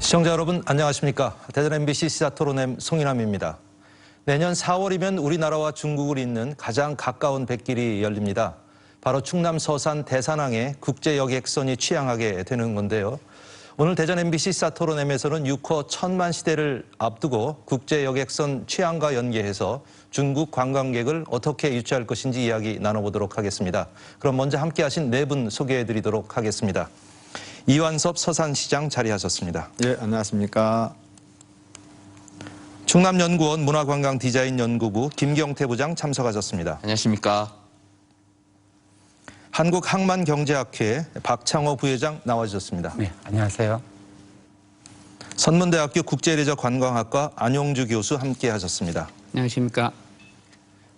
시청자 여러분 안녕하십니까. 대전 MBC 시사토론회 송인함입니다. 내년 4월이면 우리나라와 중국을 잇는 가장 가까운 백길이 열립니다. 바로 충남 서산 대산항에 국제여객선이 취항하게 되는 건데요. 오늘 대전 MBC 시사토론회에서는 6호 천만 시대를 앞두고 국제여객선 취항과 연계해서 중국 관광객을 어떻게 유치할 것인지 이야기 나눠보도록 하겠습니다. 그럼 먼저 함께 하신 네 분 소개해드리도록 하겠습니다. 이완섭 서산시장 자리하셨습니다. 예, 안녕하십니까. 충남연구원 문화관광디자인연구부 김경태 부장 참석하셨습니다. 안녕하십니까. 한국항만경제학회 박창호 부회장 나와주셨습니다. 네, 안녕하세요. 선문대학교 국제레저관광학과 안용주 교수 함께하셨습니다. 안녕하십니까.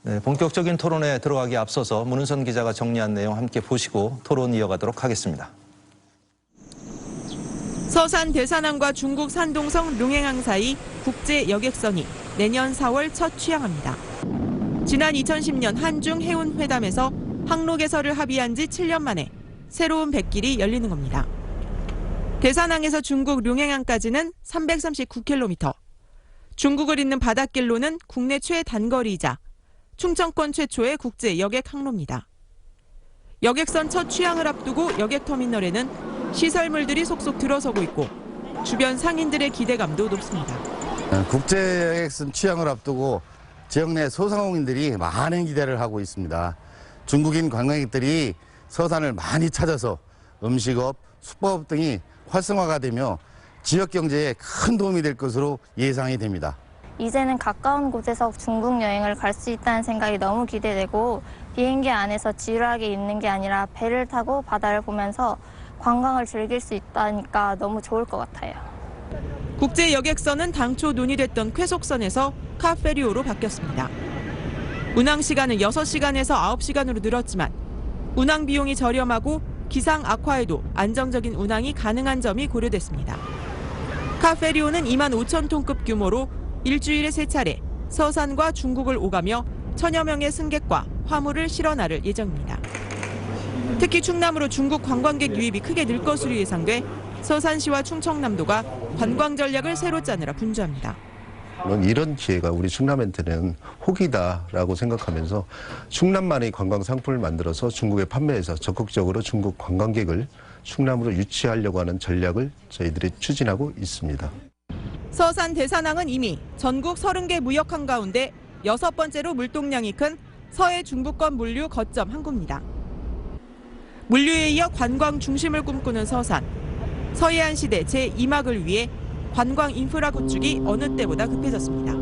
네, 본격적인 토론에 들어가기 앞서서 문은선 기자가 정리한 내용 함께 보시고 토론 이어가도록 하겠습니다. 서산 대산항과 중국 산동성 룽행항 사이 국제여객선이 내년 4월 첫 취항합니다. 지난 2010년 한중 해운회담에서 항로 개설을 합의한 지 7년 만에 새로운 백길이 열리는 겁니다. 대산항에서 중국 룽행항까지는 339km, 중국을 잇는 바닷길로는 국내 최단거리이자 충청권 최초의 국제여객 항로입니다. 여객선 첫 취항을 앞두고 여객터미널에는 시설물들이 속속 들어서고 있고 주변 상인들의 기대감도 높습니다. 국제여객선 취항을 앞두고 지역 내 소상공인들이 많은 기대를 하고 있습니다. 중국인 관광객들이 서산을 많이 찾아서 음식업, 숙박업 등이 활성화가 되며 지역 경제에 큰 도움이 될 것으로 예상이 됩니다. 이제는 가까운 곳에서 중국 여행을 갈 수 있다는 생각이 너무 기대되고 비행기 안에서 지루하게 있는 게 아니라 배를 타고 바다를 보면서 관광을 즐길 수 있다니까 너무 좋을 것 같아요. 국제여객선은 당초 논의됐던 쾌속선에서 카페리오로 바뀌었습니다. 운항 시간은 6시간에서 9시간으로 늘었지만 운항 비용이 저렴하고 기상 악화에도 안정적인 운항이 가능한 점이 고려됐습니다. 카페리오는 25,000톤급 규모로 일주일에 3차례 서산과 중국을 오가며 천여 명의 승객과 화물을 실어 나를 예정입니다. 특히 충남으로 중국 관광객 유입이 크게 늘 것으로 예상돼 서산시와 충청남도가 관광 전략을 새로 짜느라 분주합니다. 이런 기회가 우리 충남한테는 호기다라고 생각하면서 충남만의 관광 상품을 만들어서 중국에 판매해서 적극적으로 중국 관광객을 충남으로 유치하려고 하는 전략을 저희들이 추진하고 있습니다. 서산 대산항은 이미 전국 30개 무역항 가운데 6번째로 물동량이 큰 서해 중부권 물류 거점 항구입니다. 물류에 이어 관광 중심을 꿈꾸는 서산. 서해안 시대 제2막을 위해 관광 인프라 구축이 어느 때보다 급해졌습니다.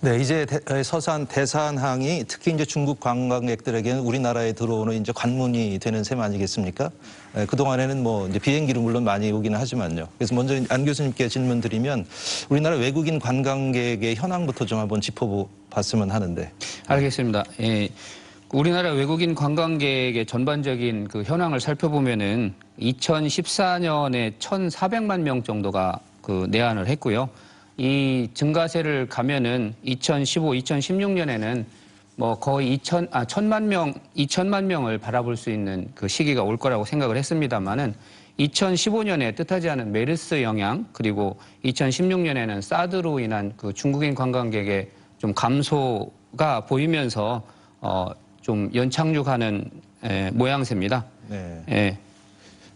네, 이제 서산 대산항이 특히 이제 중국 관광객들에게는 우리나라에 들어오는 이제 관문이 되는 셈 아니겠습니까? 그동안에는 뭐 이제 비행기로 물론 많이 오기는 하지만요. 그래서 먼저 안 교수님께 질문 드리면 우리나라 외국인 관광객의 현황부터 좀 한번 짚어봤으면 하는데. 알겠습니다. 예. 우리나라 외국인 관광객의 전반적인 그 현황을 살펴보면은 2014년에 1,400만 명 정도가 그 내한을 했고요. 이 증가세를 가면은 2015, 2016년에는 뭐 거의 2천만 명을 바라볼 수 있는 그 시기가 올 거라고 생각을 했습니다만은 2015년에 뜻하지 않은 메르스 영향 그리고 2016년에는 사드로 인한 그 중국인 관광객의 좀 감소가 보이면서 좀 연착륙하는 모양새입니다. 네. 예.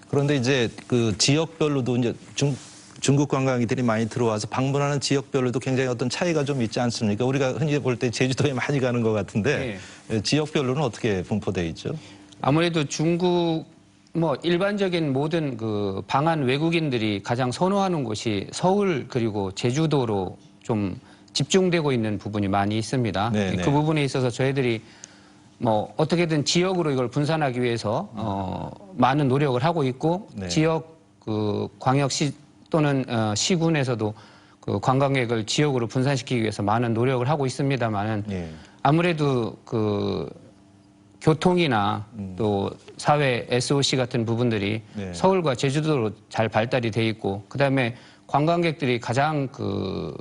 그런데 이제 그 지역별로도 이제 중국 관광객들이 많이 들어와서 방문하는 지역별로도 굉장히 어떤 차이가 좀 있지 않습니까? 우리가 흔히 볼 때 제주도에 많이 가는 것 같은데 지역별로는 어떻게 분포되어 있죠? 아무래도 중국 뭐 일반적인 모든 그 방한 외국인들이 가장 선호하는 곳이 서울 그리고 제주도로 좀 집중되고 있는 부분이 많이 있습니다. 네네. 그 부분에 있어서 저희들이 뭐 어떻게든 지역으로 이걸 분산하기 위해서 많은 노력을 하고 있고 네. 지역 그 광역시 또는 시군에서도 그 관광객을 지역으로 분산시키기 위해서 많은 노력을 하고 있습니다만은 아무래도 그 교통이나 또 사회 SOC 같은 부분들이 서울과 제주도로 잘 발달이 돼 있고 그다음에 관광객들이 가장 그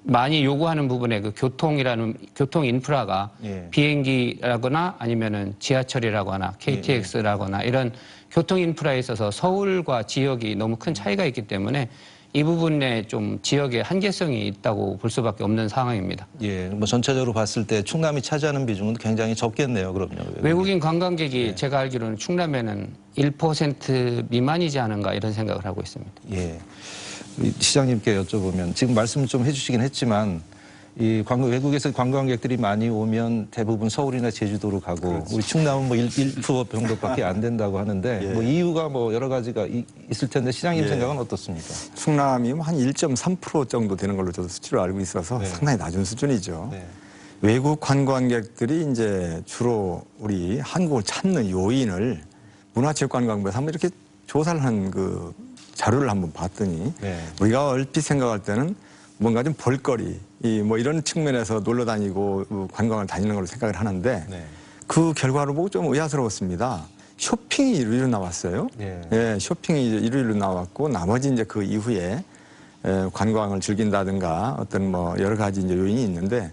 많이 요구하는 부분에 그 교통 인프라가 비행기라거나 아니면은 지하철이라거나 KTX라거나 이런 교통 인프라에 있어서 서울과 지역이 너무 큰 차이가 있기 때문에 이 부분에 좀 지역의 한계성이 있다고 볼 수밖에 없는 상황입니다. 예, 뭐 전체적으로 봤을 때 충남이 차지하는 비중은 굉장히 적겠네요. 그럼요. 외국인 관광객이 제가 알기로는 충남에는 1% 미만이지 않은가 이런 생각을 하고 있습니다. 예. 우리 시장님께 여쭤보면 지금 말씀 좀 해주시긴 했지만 이 외국에서 관광객들이 많이 오면 대부분 서울이나 제주도로 가고 우리 충남은 뭐 1% 정도밖에 안 된다고 하는데 예. 뭐 이유가 뭐 여러 가지가 있을 텐데 시장님 예. 생각은 어떻습니까? 충남이 한 1.3% 정도 되는 걸로 저도 수치로 알고 있어서 네. 상당히 낮은 수준이죠. 네. 외국 관광객들이 이제 주로 우리 한국을 찾는 요인을 문화체육관광부에서 한번 이렇게 조사를 한 그 자료를 한번 봤더니 네. 우리가 얼핏 생각할 때는 뭔가 좀 볼거리 뭐 이런 측면에서 놀러 다니고 관광을 다니는 걸로 생각을 하는데 네. 그 결과를 보고 좀 의아스러웠습니다. 쇼핑이 1위로 나왔어요. 예. 예, 쇼핑이 이제 1위로 나왔고 나머지 이제 그 이후에 관광을 즐긴다든가 어떤 뭐 여러 가지 이제 요인이 있는데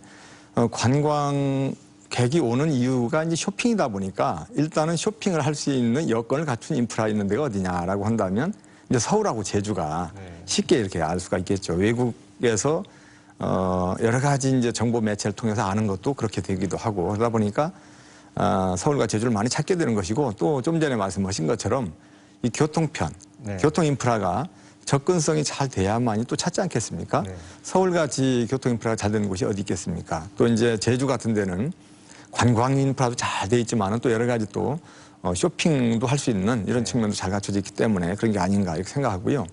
관광객이 오는 이유가 이제 쇼핑이다 보니까 일단은 쇼핑을 할 수 있는 여건을 갖춘 인프라 있는 데가 어디냐라고 한다면 이제 서울하고 제주가 쉽게 이렇게 알 수가 있겠죠. 외국에서 여러 가지 이제 정보 매체를 통해서 아는 것도 그렇게 되기도 하고 그러다 보니까 서울과 제주를 많이 찾게 되는 것이고 또 좀 전에 말씀하신 것처럼 이 교통편, 네. 교통 인프라가 접근성이 잘 돼야만이 또 찾지 않겠습니까? 네. 서울같이 교통 인프라가 잘 되는 곳이 어디 있겠습니까? 또 이제 제주 같은 데는 관광 인프라도 잘 돼 있지만은 또 여러 가지 또 쇼핑도 할 수 있는 이런 측면도 잘 갖춰져 있기 때문에 그런 게 아닌가 이렇게 생각하고요.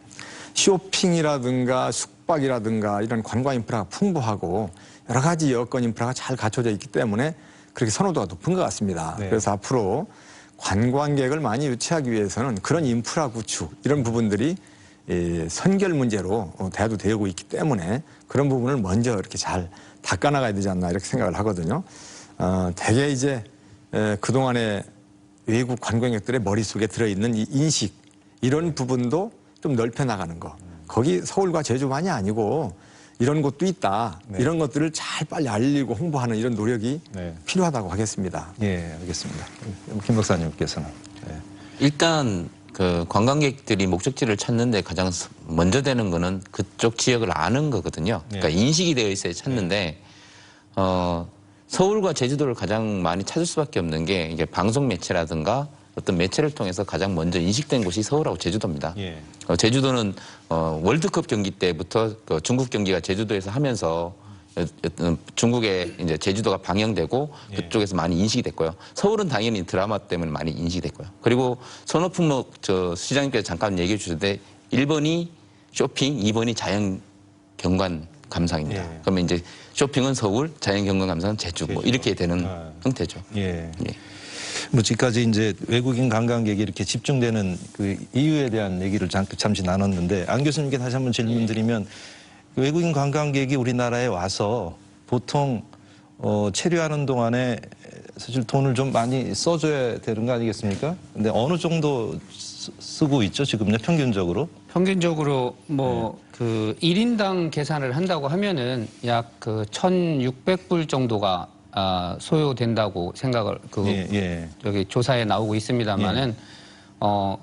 쇼핑이라든가 숙박이라든가 이런 관광 인프라가 풍부하고 여러 가지 여건 인프라가 잘 갖춰져 있기 때문에 그렇게 선호도가 높은 것 같습니다. 네. 그래서 앞으로 관광객을 많이 유치하기 위해서는 그런 인프라 구축 이런 부분들이 선결 문제로 대두되고 있기 때문에 그런 부분을 먼저 이렇게 잘 닦아나가야 되지 않나 이렇게 생각을 하거든요. 대개 이제 그동안에 외국 관광객들의 머릿속에 들어있는 이 인식 이런 부분도 좀 넓혀나가는 거. 거기 서울과 제주만이 아니고 이런 곳도 있다. 네. 이런 것들을 잘 빨리 알리고 홍보하는 이런 노력이 네. 필요하다고 하겠습니다. 예, 알겠습니다. 김 박사님께서는. 네. 일단 그 관광객들이 목적지를 찾는데 가장 먼저 되는 거는 그쪽 지역을 아는 거거든요. 그러니까 네. 인식이 되어 있어야 찾는데 서울과 제주도를 가장 많이 찾을 수밖에 없는 게 이게 방송 매체라든가 어떤 매체를 통해서 가장 먼저 인식된 곳이 서울하고 제주도입니다. 예. 제주도는 월드컵 경기 때부터 그 중국 경기가 제주도에서 하면서 중국에 이제 제주도가 방영되고 그쪽에서 많이 인식이 됐고요. 서울은 당연히 드라마 때문에 많이 인식이 됐고요. 그리고 선호품목 저 시장님께서 잠깐 얘기해 주셨는데 1번이 쇼핑, 2번이 자연 경관 감상입니다. 예. 그러면 이제 쇼핑은 서울, 자연 경관 감상은 제주 뭐 이렇게 되는 형태죠. 예. 예. 뭐 지금까지 이제 외국인 관광객이 이렇게 집중되는 그 이유에 대한 얘기를 잠시 나눴는데 안 교수님께 다시 한번 질문드리면 외국인 관광객이 우리나라에 와서 보통 체류하는 동안에 사실 돈을 좀 많이 써줘야 되는 거 아니겠습니까? 근데 어느 정도 쓰고 있죠 지금요 평균적으로? 평균적으로 뭐 그 1인당 계산을 한다고 하면은 약 그 1,600불 정도가 소요된다고 생각을 여기 조사에 나오고 있습니다만은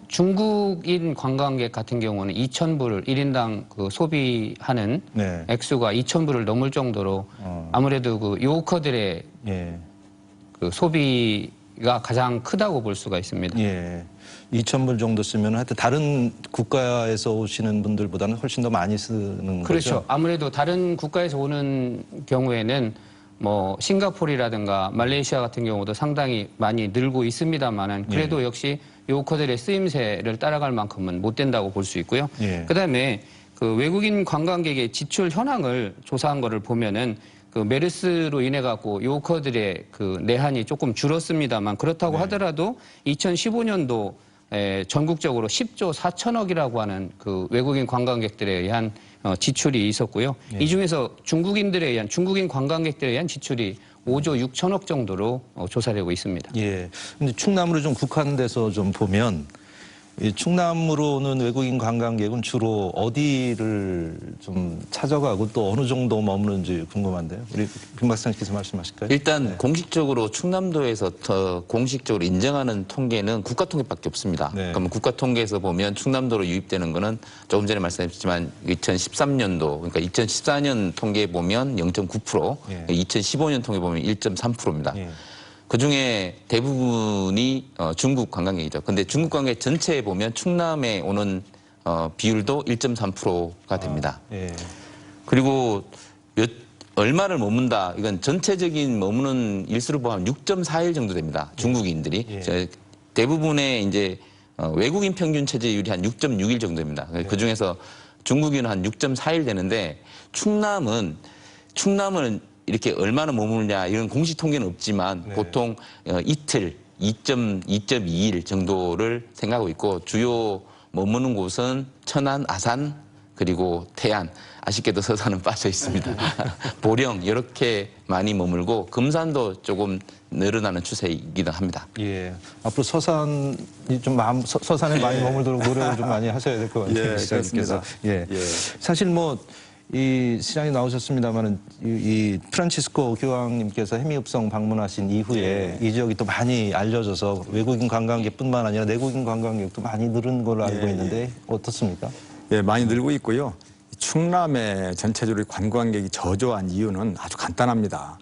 중국인 관광객 같은 경우는 2,000불 1인당 그 소비하는 네. 액수가 2,000불을 넘을 정도로 아무래도 그 요커들의 예. 그 소비가 가장 크다고 볼 수가 있습니다. 예. 2,000불 정도 쓰면 하여튼 다른 국가에서 오시는 분들보다는 훨씬 더 많이 쓰는 그렇죠. 거죠? 아무래도 다른 국가에서 오는 경우에는 뭐 싱가포르라든가 말레이시아 같은 경우도 상당히 많이 늘고 있습니다만은 그래도 역시 요커들의 쓰임새를 따라갈 만큼은 못 된다고 볼 수 있고요. 그다음에 그 외국인 관광객의 지출 현황을 조사한 거를 보면은 그 메르스로 인해 갖고 요커들의 그 내한이 조금 줄었습니다만 그렇다고 하더라도 2015년도 전국적으로 10조 4천억이라고 하는 그 외국인 관광객들에 의한 지출이 있었고요. 이 중에서 중국인들에 의한 중국인 관광객들에 의한 지출이 5조 6천억 정도로 조사되고 있습니다. 예. 근데 충남으로 좀 국한돼서 좀 보면 이 충남으로 오는 외국인 관광객은 주로 어디를 좀 찾아가고 또 어느 정도 머무는지 궁금한데요. 우리 김 박사님께서 말씀하실까요? 일단 공식적으로 충남도에서 더 공식적으로 인정하는 통계는 국가통계밖에 없습니다. 네. 그러면 국가통계에서 보면 충남도로 유입되는 거는 조금 전에 말씀드렸지만 2013년도 그러니까 2014년 통계에 보면 0.9%, 예. 2015년 통계 보면 1.3%입니다. 예. 그중에 대부분이 중국 관광객이죠. 근데 중국 관광객 전체에 보면 충남에 오는 비율도 1.3%가 됩니다. 예. 그리고 얼마를 머문다. 이건 전체적인 머무는 일수를 포함 6.4일 정도 됩니다. 중국인들이. 예. 대부분의 이제 외국인 평균 체제율이 한 6.6일 정도입니다. 그 중에서 중국인은 한 6.4일 되는데 충남은 이렇게 얼마나 머무느냐 이런 공식 통계는 없지만 네. 보통 이틀 2.2일 정도를 생각하고 있고 주요 머무는 곳은 천안, 아산 그리고 태안 아쉽게도 서산은 빠져 있습니다. 보령 이렇게 많이 머물고 금산도 조금 늘어나는 추세이기도 합니다. 예. 앞으로 서산이 좀 서산에 많이 머물도록 노력을 좀 많이 하셔야 될 것 같아요. 예, 시장님께서. 그렇습니다. 예. 사실 뭐 이 시장에 나오셨습니다만은 이 프란치스코 교황님께서 해미읍성 방문하신 이후에 이 지역이 또 많이 알려져서 외국인 관광객뿐만 아니라 내국인 관광객도 많이 늘은 걸로 알고 있는데 어떻습니까? 예, 많이 늘고 있고요. 충남의 전체적으로 관광객이 저조한 이유는 아주 간단합니다.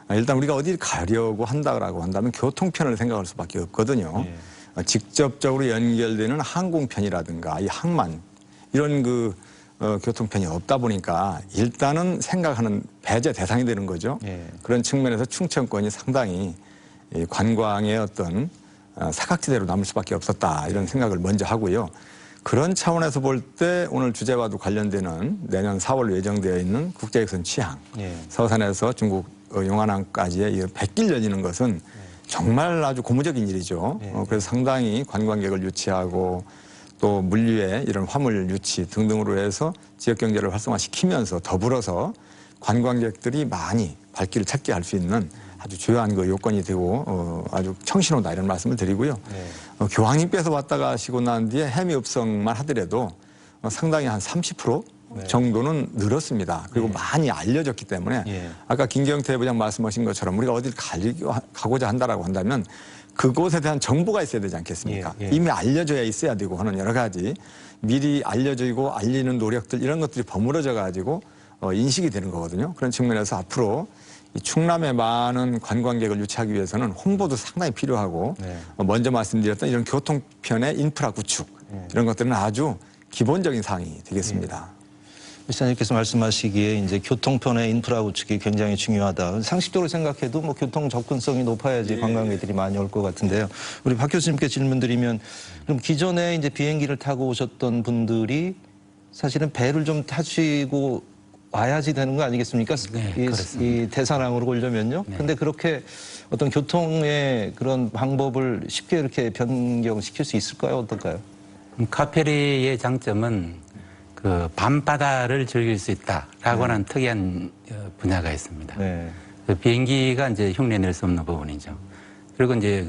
일단 우리가 어디를 가려고 한다고 한다면 교통편을 생각할 수밖에 없거든요. 직접적으로 연결되는 항공편이라든가 이 항만 이런 교통편이 없다 보니까 일단은 생각하는 배제 대상이 되는 거죠. 그런 측면에서 충청권이 상당히 관광의 어떤 사각지대로 남을 수밖에 없었다 이런 생각을 먼저 하고요. 그런 차원에서 볼 때 오늘 주제와도 관련되는 내년 4월 예정되어 있는 국제역선 취항 서산에서 중국 용안항까지의 100길 열리는 것은 정말 아주 고무적인 일이죠. 그래서 상당히 관광객을 유치하고 또 물류의 이런 화물 유치 등등으로 해서 지역 경제를 활성화시키면서 더불어서 관광객들이 많이 발길을 찾게 할 수 있는 아주 주요한 요건이 되고 아주 청신호다 이런 말씀을 드리고요. 교황님께서 왔다 가시고 난 뒤에 해미읍성만 하더라도 상당히 한 30% 정도는 늘었습니다. 그리고 많이 알려졌기 때문에 아까 김경태 부장 말씀하신 것처럼 우리가 어디를 가고자 한다라고 한다면 그곳에 대한 정보가 있어야 되지 않겠습니까? 이미 알려져야 있어야 되고 하는 여러 가지 미리 알려지고 알리는 노력들 이런 것들이 버무려져 가지고 인식이 되는 거거든요. 그런 측면에서 앞으로 이 충남의 많은 관광객을 유치하기 위해서는 홍보도 상당히 필요하고 먼저 말씀드렸던 이런 교통편의 인프라 구축 이런 것들은 아주 기본적인 사항이 되겠습니다. 시장님께서 말씀하시기에 이제 교통편의 인프라 구축이 굉장히 중요하다. 상식적으로 생각해도 뭐 교통 접근성이 높아야지 관광객들이 많이 올 것 같은데요. 우리 박 교수님께 질문드리면 그럼 기존에 이제 비행기를 타고 오셨던 분들이 사실은 배를 좀 타시고 와야지 되는 거 아니겠습니까? 이 대산항으로 오려면요. 근데 그렇게 어떤 교통의 그런 방법을 쉽게 이렇게 변경시킬 수 있을까요? 어떨까요? 카페리의 장점은 그 밤바다를 즐길 수 있다라고 하는 특이한 분야가 있습니다. 비행기가 이제 흉내 낼 수 없는 부분이죠. 그리고 이제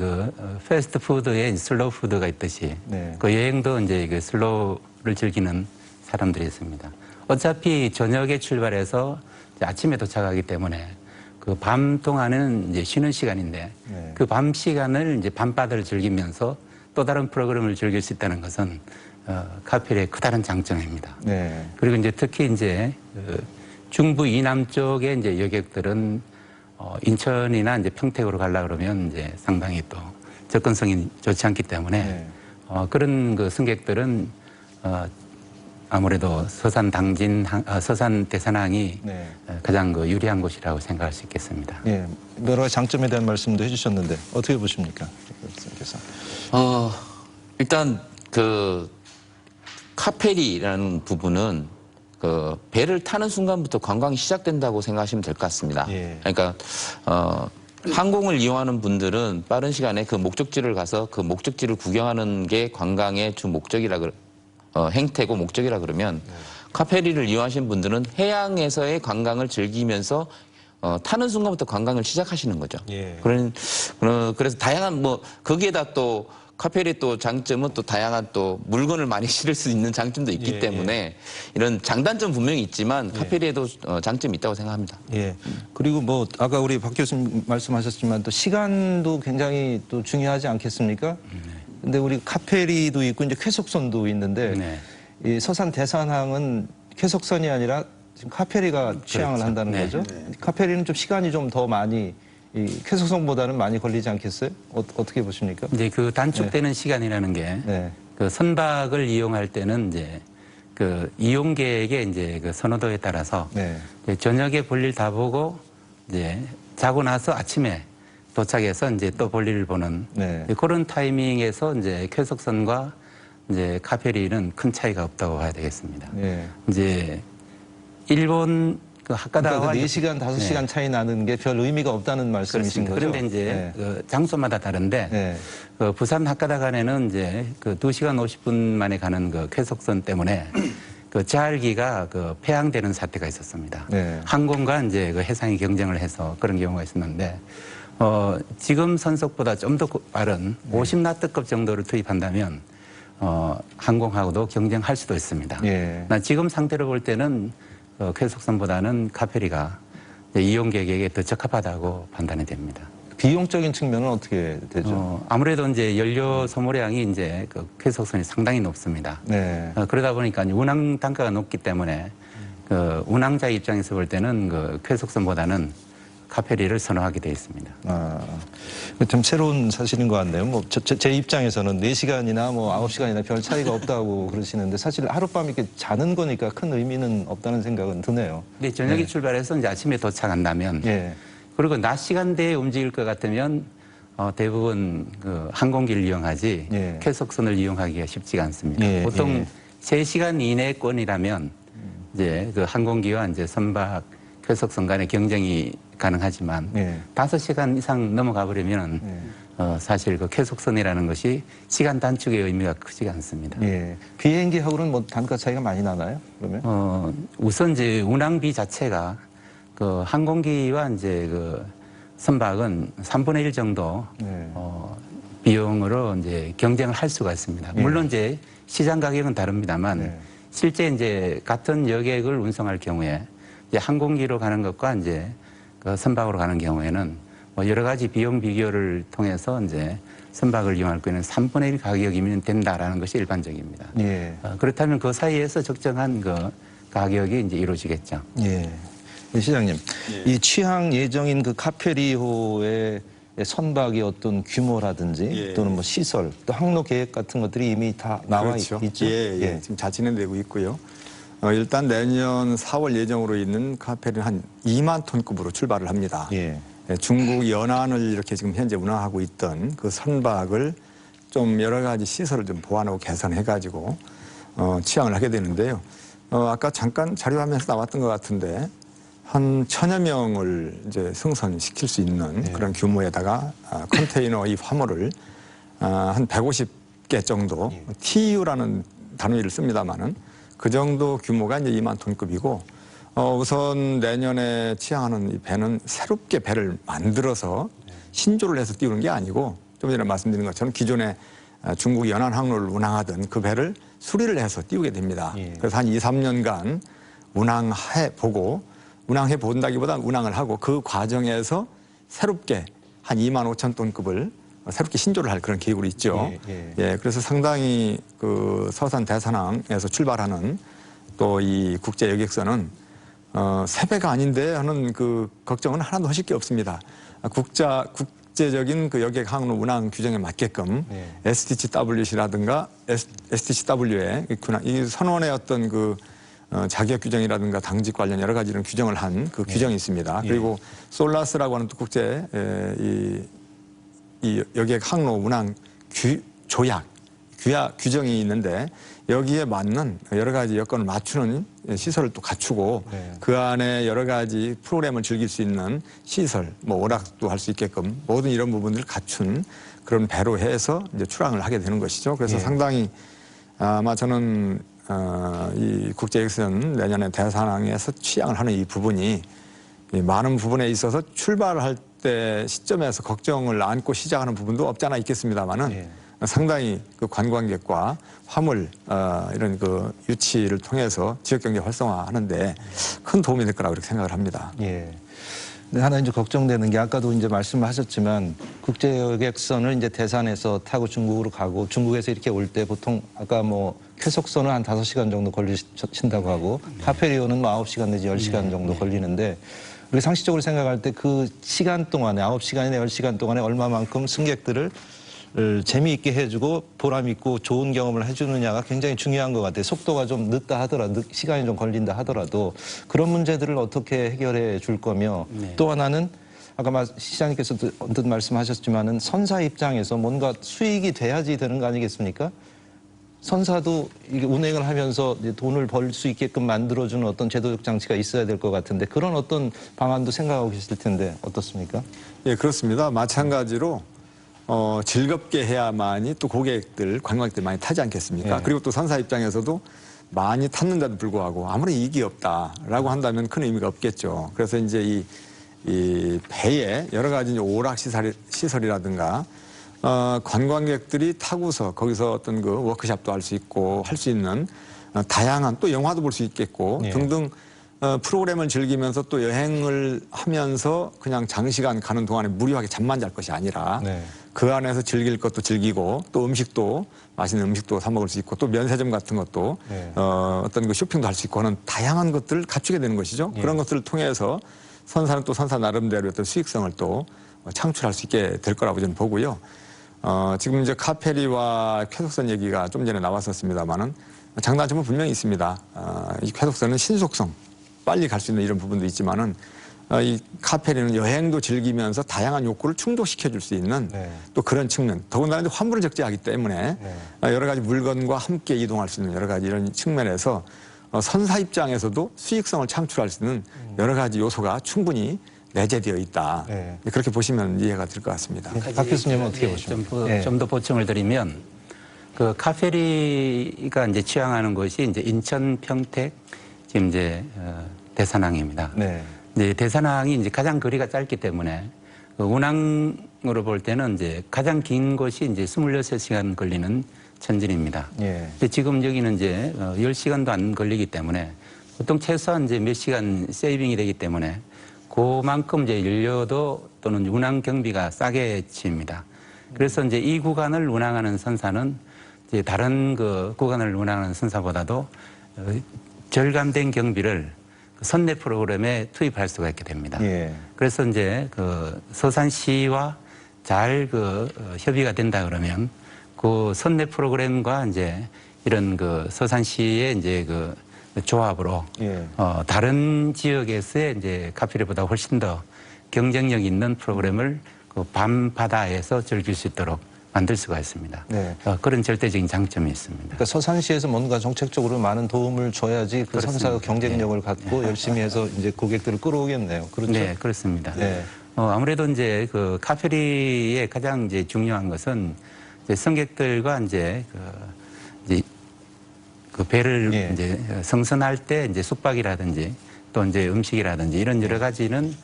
패스트푸드에 슬로우 푸드가 있듯이 그 여행도 이제 슬로우를 즐기는 사람들이 있습니다. 어차피 저녁에 출발해서 아침에 도착하기 때문에 그 밤 동안은 이제 쉬는 시간인데 그 밤 시간을 이제 밤바다를 즐기면서 또 다른 프로그램을 즐길 수 있다는 것은 카페리의 크다란 장점입니다. 그리고 이제 특히 이제 중부 이남 쪽에 이제 여객들은 인천이나 이제 평택으로 가려고 그러면 이제 상당히 또 접근성이 좋지 않기 때문에 그런 승객들은 아무래도 서산 대산항이 가장 가장 곳이라고 생각할 수 있겠습니다. 여러 가지 장점에 대한 말씀도 해주셨는데 어떻게 보십니까? 일단 카페리라는 부분은 배를 타는 순간부터 관광이 시작된다고 생각하시면 될 것 같습니다. 그러니까 항공을 이용하는 분들은 빠른 시간에 그 목적지를 가서 그 목적지를 구경하는 게 관광의 주 목적이라 행태고 목적이라 그러면 카페리를 이용하시는 분들은 해양에서의 관광을 즐기면서 타는 순간부터 관광을 시작하시는 거죠. 그래서 다양한 거기에다 또 카페리 또 장점은 또 다양한 또 물건을 많이 실을 수 있는 장점도 있기 예, 때문에 이런 장단점 분명히 있지만 카페리에도 장점이 있다고 생각합니다. 예. 그리고 뭐 아까 우리 박 교수님 말씀하셨지만 또 시간도 굉장히 또 중요하지 않겠습니까? 근데 우리 카페리도 있고 이제 쾌속선도 있는데 네. 이 서산 대산항은 쾌속선이 아니라 지금 카페리가 취항을 그렇죠. 한다는 네. 거죠. 카페리는 좀 시간이 좀 더 많이 이 쾌속선보다는 많이 걸리지 않겠어요? 어떻게 보십니까? 이제 그 단축되는 시간이라는 게 네. 그 선박을 이용할 때는 이제 그 이용객의 이제 그 선호도에 따라서 네. 이제 저녁에 볼일 다 보고 이제 자고 나서 아침에 도착해서 이제 또 볼일을 보는 네. 그런 타이밍에서 이제 쾌속선과 이제 카페리는 큰 차이가 없다고 봐야 되겠습니다. 네. 이제 일본 그 하카다와 그러니까 4시간, 5시간 차이 나는 게 별 의미가 없다는 말씀이신 그렇습니다. 거죠? 그런데 이제 네. 그 장소마다 다른데 네. 그 부산 하카다 간에는 이제 그 2시간 50분 만에 가는 그 쾌속선 때문에 그 자알기가 그 폐항되는 사태가 있었습니다. 네. 항공과 이제 그 해상이 경쟁을 해서 그런 경우가 있었는데 지금 선속보다 좀 더 빠른 50나트급 정도를 투입한다면 항공하고도 경쟁할 수도 있습니다. 예. 지금 상태로 볼 때는 쾌속선보다는 카페리가 이용객에게 더 적합하다고 판단이 됩니다. 비용적인 측면은 어떻게 되죠? 아무래도 이제 연료 소모량이 이제 그 쾌속선이 상당히 높습니다. 네. 그러다 보니까 운항 단가가 높기 때문에 그 운항자 입장에서 볼 때는 그 쾌속선보다는 카페리를 선호하게 되어 있습니다. 좀 새로운 사실인 것 같네요. 뭐 제 입장에서는 4시간이나 뭐 9시간이나 별 차이가 없다고 그러시는데 사실 하룻밤 이렇게 자는 거니까 큰 의미는 없다는 생각은 드네요. 근데 저녁에 네. 출발해서 이제 아침에 도착한다면 예. 그리고 낮 시간대에 움직일 것 같으면 대부분 그 항공기를 이용하지 예. 쾌속선을 이용하기가 쉽지가 않습니다. 예, 보통 예. 3시간 이내권이라면 이제 그 항공기와 이제 선박 쾌속선 간의 경쟁이 가능하지만 예. 5시간 이상 넘어가 버리면 사실 그 쾌속선이라는 것이 시간 단축의 의미가 크지가 않습니다. 예. 비행기하고는 뭐 단가 차이가 많이 나나요? 그러면? 우선 이제 운항비 자체가 그 항공기와 이제 그 선박은 3분의 1 정도 네. 비용으로 이제 경쟁을 할 수가 있습니다. 물론 이제 시장 가격은 다릅니다만 네. 실제 이제 같은 여객을 운송할 경우에 이제 항공기로 가는 것과 이제 그 선박으로 가는 경우에는 뭐 여러 가지 비용 비교를 통해서 이제 선박을 이용할 경우에는 3분의 1 가격이면 된다라는 것이 일반적입니다. 예. 그렇다면 그 사이에서 적정한 그 가격이 이제 이루어지겠죠. 예. 시장님, 이 취항 예정인 그 카페리호의 선박의 어떤 규모라든지 또는 뭐 시설, 또 항로 계획 같은 것들이 이미 다 나와 그렇죠. 있죠. 예. 지금 잘 진행되고 있고요. 일단 내년 4월 예정으로 있는 카페리는 한 2만 톤급으로 출발을 합니다. 예. 중국 연안을 이렇게 지금 현재 운항하고 있던 그 선박을 좀 여러 가지 시설을 좀 보완하고 개선해가지고 취항을 하게 되는데요. 아까 잠깐 자료화면에서 나왔던 것 같은데 한 1000여 명을 이제 승선시킬 수 있는 그런 규모에다가 컨테이너 이 화물을 한 150개 정도 TU라는 단위를 씁니다만은 그 정도 규모가 이제 2만 톤급이고 우선 내년에 취항하는 이 배는 새롭게 배를 만들어서 신조를 해서 띄우는 게 아니고 좀 전에 말씀드린 것처럼 기존에 중국 연안 항로를 운항하던 그 배를 수리를 해서 띄우게 됩니다. 그래서 한 2, 3년간 운항해 본다기보다 운항을 하고 그 과정에서 새롭게 한 2만 5천 톤급을 새롭게 신조를 할 그런 계획으로 있죠. 예, 그래서 상당히 그 서산 대산항에서 출발하는 또 이 국제 여객선은 새 배가 아닌데 하는 그 걱정은 하나도 하실 게 없습니다. 국제적인 그 여객 항로 운항 규정에 맞게끔 STCW라든가 STCW의 이 선원의 어떤 그 자격 규정이라든가 당직 관련 여러 가지 이런 규정을 한 그 규정이 있습니다. 그리고 솔라스라고 하는 또 국제 이 여객 항로 운항 규정이 있는데 여기에 맞는 여러 가지 여건을 맞추는 시설을 또 갖추고 그 안에 여러 가지 프로그램을 즐길 수 있는 시설, 뭐 오락도 할 수 있게끔 모든 이런 부분들을 갖춘 그런 배로 해서 이제 출항을 하게 되는 것이죠. 그래서 상당히 아마 저는 이 국제여객선 내년에 대산항에서 취항을 하는 이 부분이 많은 부분에 있어서 출발할 때 시점에서 걱정을 안고 시작하는 부분도 없지 않아 있겠습니다만은 상당히 그 관광객과 화물 이런 그 유치를 통해서 지역 경제 활성화하는데 큰 도움이 될 거라고 그렇게 생각을 합니다. 예. 근데 하나 이제 걱정되는 게 아까도 이제 말씀하셨지만 국제 여객선을 이제 대산에서 타고 중국으로 가고 중국에서 이렇게 올 때 보통 아까 뭐 쾌속선은 한 5시간 정도 걸리신다고 하고 카페리오는 뭐 9시간 내지 10시간 정도 걸리는데 우리가 상식적으로 생각할 때 그 시간 동안에 9시간이나 10시간 동안에 얼마만큼 승객들을 재미있게 해주고 보람 있고 좋은 경험을 해주느냐가 굉장히 중요한 것 같아요. 속도가 좀 늦다 하더라도 시간이 좀 걸린다 하더라도 그런 문제들을 어떻게 해결해 줄 거며 또 하나는 아까 시장님께서도 언뜻 말씀하셨지만은 선사 입장에서 뭔가 수익이 돼야지 되는 거 아니겠습니까? 선사도 이게 운행을 하면서 이제 돈을 벌 수 있게끔 만들어주는 어떤 제도적 장치가 있어야 될 것 같은데 그런 어떤 방안도 생각하고 계실 텐데 어떻습니까? 예, 그렇습니다. 마찬가지로 즐겁게 해야만이 또 고객들, 관광객들 많이 타지 않겠습니까? 네. 그리고 또 선사 입장에서도 많이 탔는데도 불구하고 아무런 이익이 없다라고 한다면 큰 의미가 없겠죠. 그래서 이제 이 배에 여러 가지 이제 오락 시설이라든가 관광객들이 타고서 거기서 어떤 그 워크숍도 할 수 있고 할 수 있는 다양한 또 영화도 볼 수 있겠고 네. 등등 프로그램을 즐기면서 또 여행을 하면서 그냥 장시간 가는 동안에 무료하게 잠만 잘 것이 아니라 네. 그 안에서 즐길 것도 즐기고 또 음식도 맛있는 음식도 사 먹을 수 있고 또 면세점 같은 것도 네. 어떤 그 쇼핑도 할 수 있고 하는 다양한 것들을 갖추게 되는 것이죠. 예. 그런 것들을 통해서 선사는 또 선사 나름대로 어떤 수익성을 또 창출할 수 있게 될 거라고 저는 보고요. 지금 이제 카페리와 쾌속선 얘기가 좀 전에 나왔었습니다만은 장단점은 분명히 있습니다. 이 쾌속선은 신속성, 빨리 갈 수 있는 이런 부분도 있지만은 이 카페리는 여행도 즐기면서 다양한 욕구를 충족시켜 줄 수 있는 네. 또 그런 측면, 더군다나 이제 환불을 적재하기 때문에 네. 여러 가지 물건과 함께 이동할 수 있는 여러 가지 이런 측면에서 선사 입장에서도 수익성을 창출할 수 있는 여러 가지 요소가 충분히 내재되어 있다. 네. 그렇게 보시면 이해가 될 것 같습니다. 박 교수님은 어떻게 보십니까? 좀 더 보충을 드리면 그 카페리가 이제 취항하는 곳이 이제 인천 평택 지금 이제 대산항입니다. 네. 이제 대산항이 이제 가장 거리가 짧기 때문에 그 운항으로 볼 때는 이제 가장 긴 곳이 이제 26시간 걸리는 천진입니다. 예. 근데 지금 여기는 이제 10시간도 안 걸리기 때문에 보통 최소한 이제 몇 시간 세이빙이 되기 때문에 그만큼 이제 연료도 또는 운항 경비가 싸게 치입니다. 그래서 이제 이 구간을 운항하는 선사는 이제 다른 그 구간을 운항하는 선사보다도 절감된 경비를 선내 프로그램에 투입할 수가 있게 됩니다. 예. 그래서 이제 그 서산시와 잘 그 협의가 된다 그러면 그 선내 프로그램과 이제 이런 그 서산시의 이제 그 조합으로 예. 다른 지역에서의 이제 카페리보다 훨씬 더 경쟁력 있는 프로그램을 그 밤바다에서 즐길 수 있도록 만들 수가 있습니다. 네. 그런 절대적인 장점이 있습니다. 그러니까 서산시에서 뭔가 정책적으로 많은 도움을 줘야지 그 그렇습니다. 선사가 경쟁력을 갖고 열심히 해서 이제 고객들을 끌어오겠네요. 그렇죠? 네, 그렇습니다. 네. 아무래도 이제 그 카페리의 가장 이제 중요한 것은 이제 승객들과 이제 그 배를 예. 이제 승선할 때 이제 숙박이라든지 또 이제 음식이라든지 이런 여러 가지는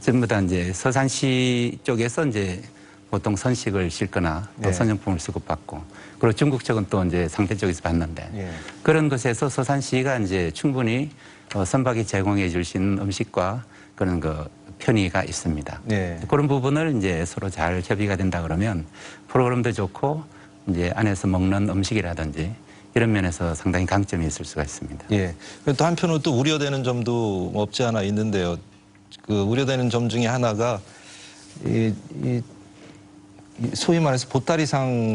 전부 다 이제 서산시 쪽에서 이제 보통 선식을 싣거나 또 예. 선정품을 수급받고 그리고 중국 쪽은 또 이제 상대 쪽에서 받는데 예. 그런 것에서 서산시가 이제 충분히 선박이 제공해 줄 수 있는 음식과 그런 그 편의가 있습니다. 네. 그런 부분을 이제 서로 잘 협의가 된다 그러면 프로그램도 좋고 이제 안에서 먹는 음식이라든지 이런 면에서 상당히 강점이 있을 수가 있습니다. 예. 또 한편으로 또 우려되는 점도 없지 않아 있는데요. 그 우려되는 점 중에 하나가 소위 말해서 보따리상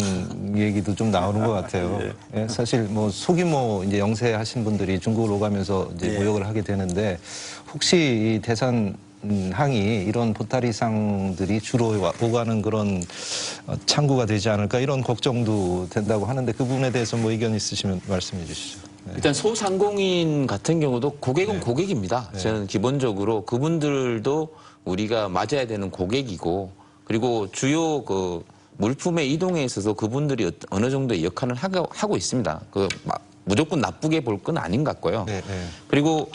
얘기도 좀 나오는 것 같아요. 예, 사실 뭐 소규모 이제 영세하신 분들이 중국을 오가면서 이제 모욕을 하게 되는데 혹시 이 대산항이 이런 보따리상들이 주로 오가는 그런 창구가 되지 않을까 이런 걱정도 된다고 하는데 그 부분에 대해서 뭐 의견 있으시면 말씀해 주시죠. 네. 일단 소상공인 같은 경우도 고객은 네. 고객입니다. 네. 저는 기본적으로 그분들도 우리가 맞아야 되는 고객이고 그리고 주요 그 물품의 이동에 있어서 그분들이 어느 정도의 역할을 하고 있습니다. 무조건 나쁘게 볼 건 아닌 것 같고요. 네, 네. 그리고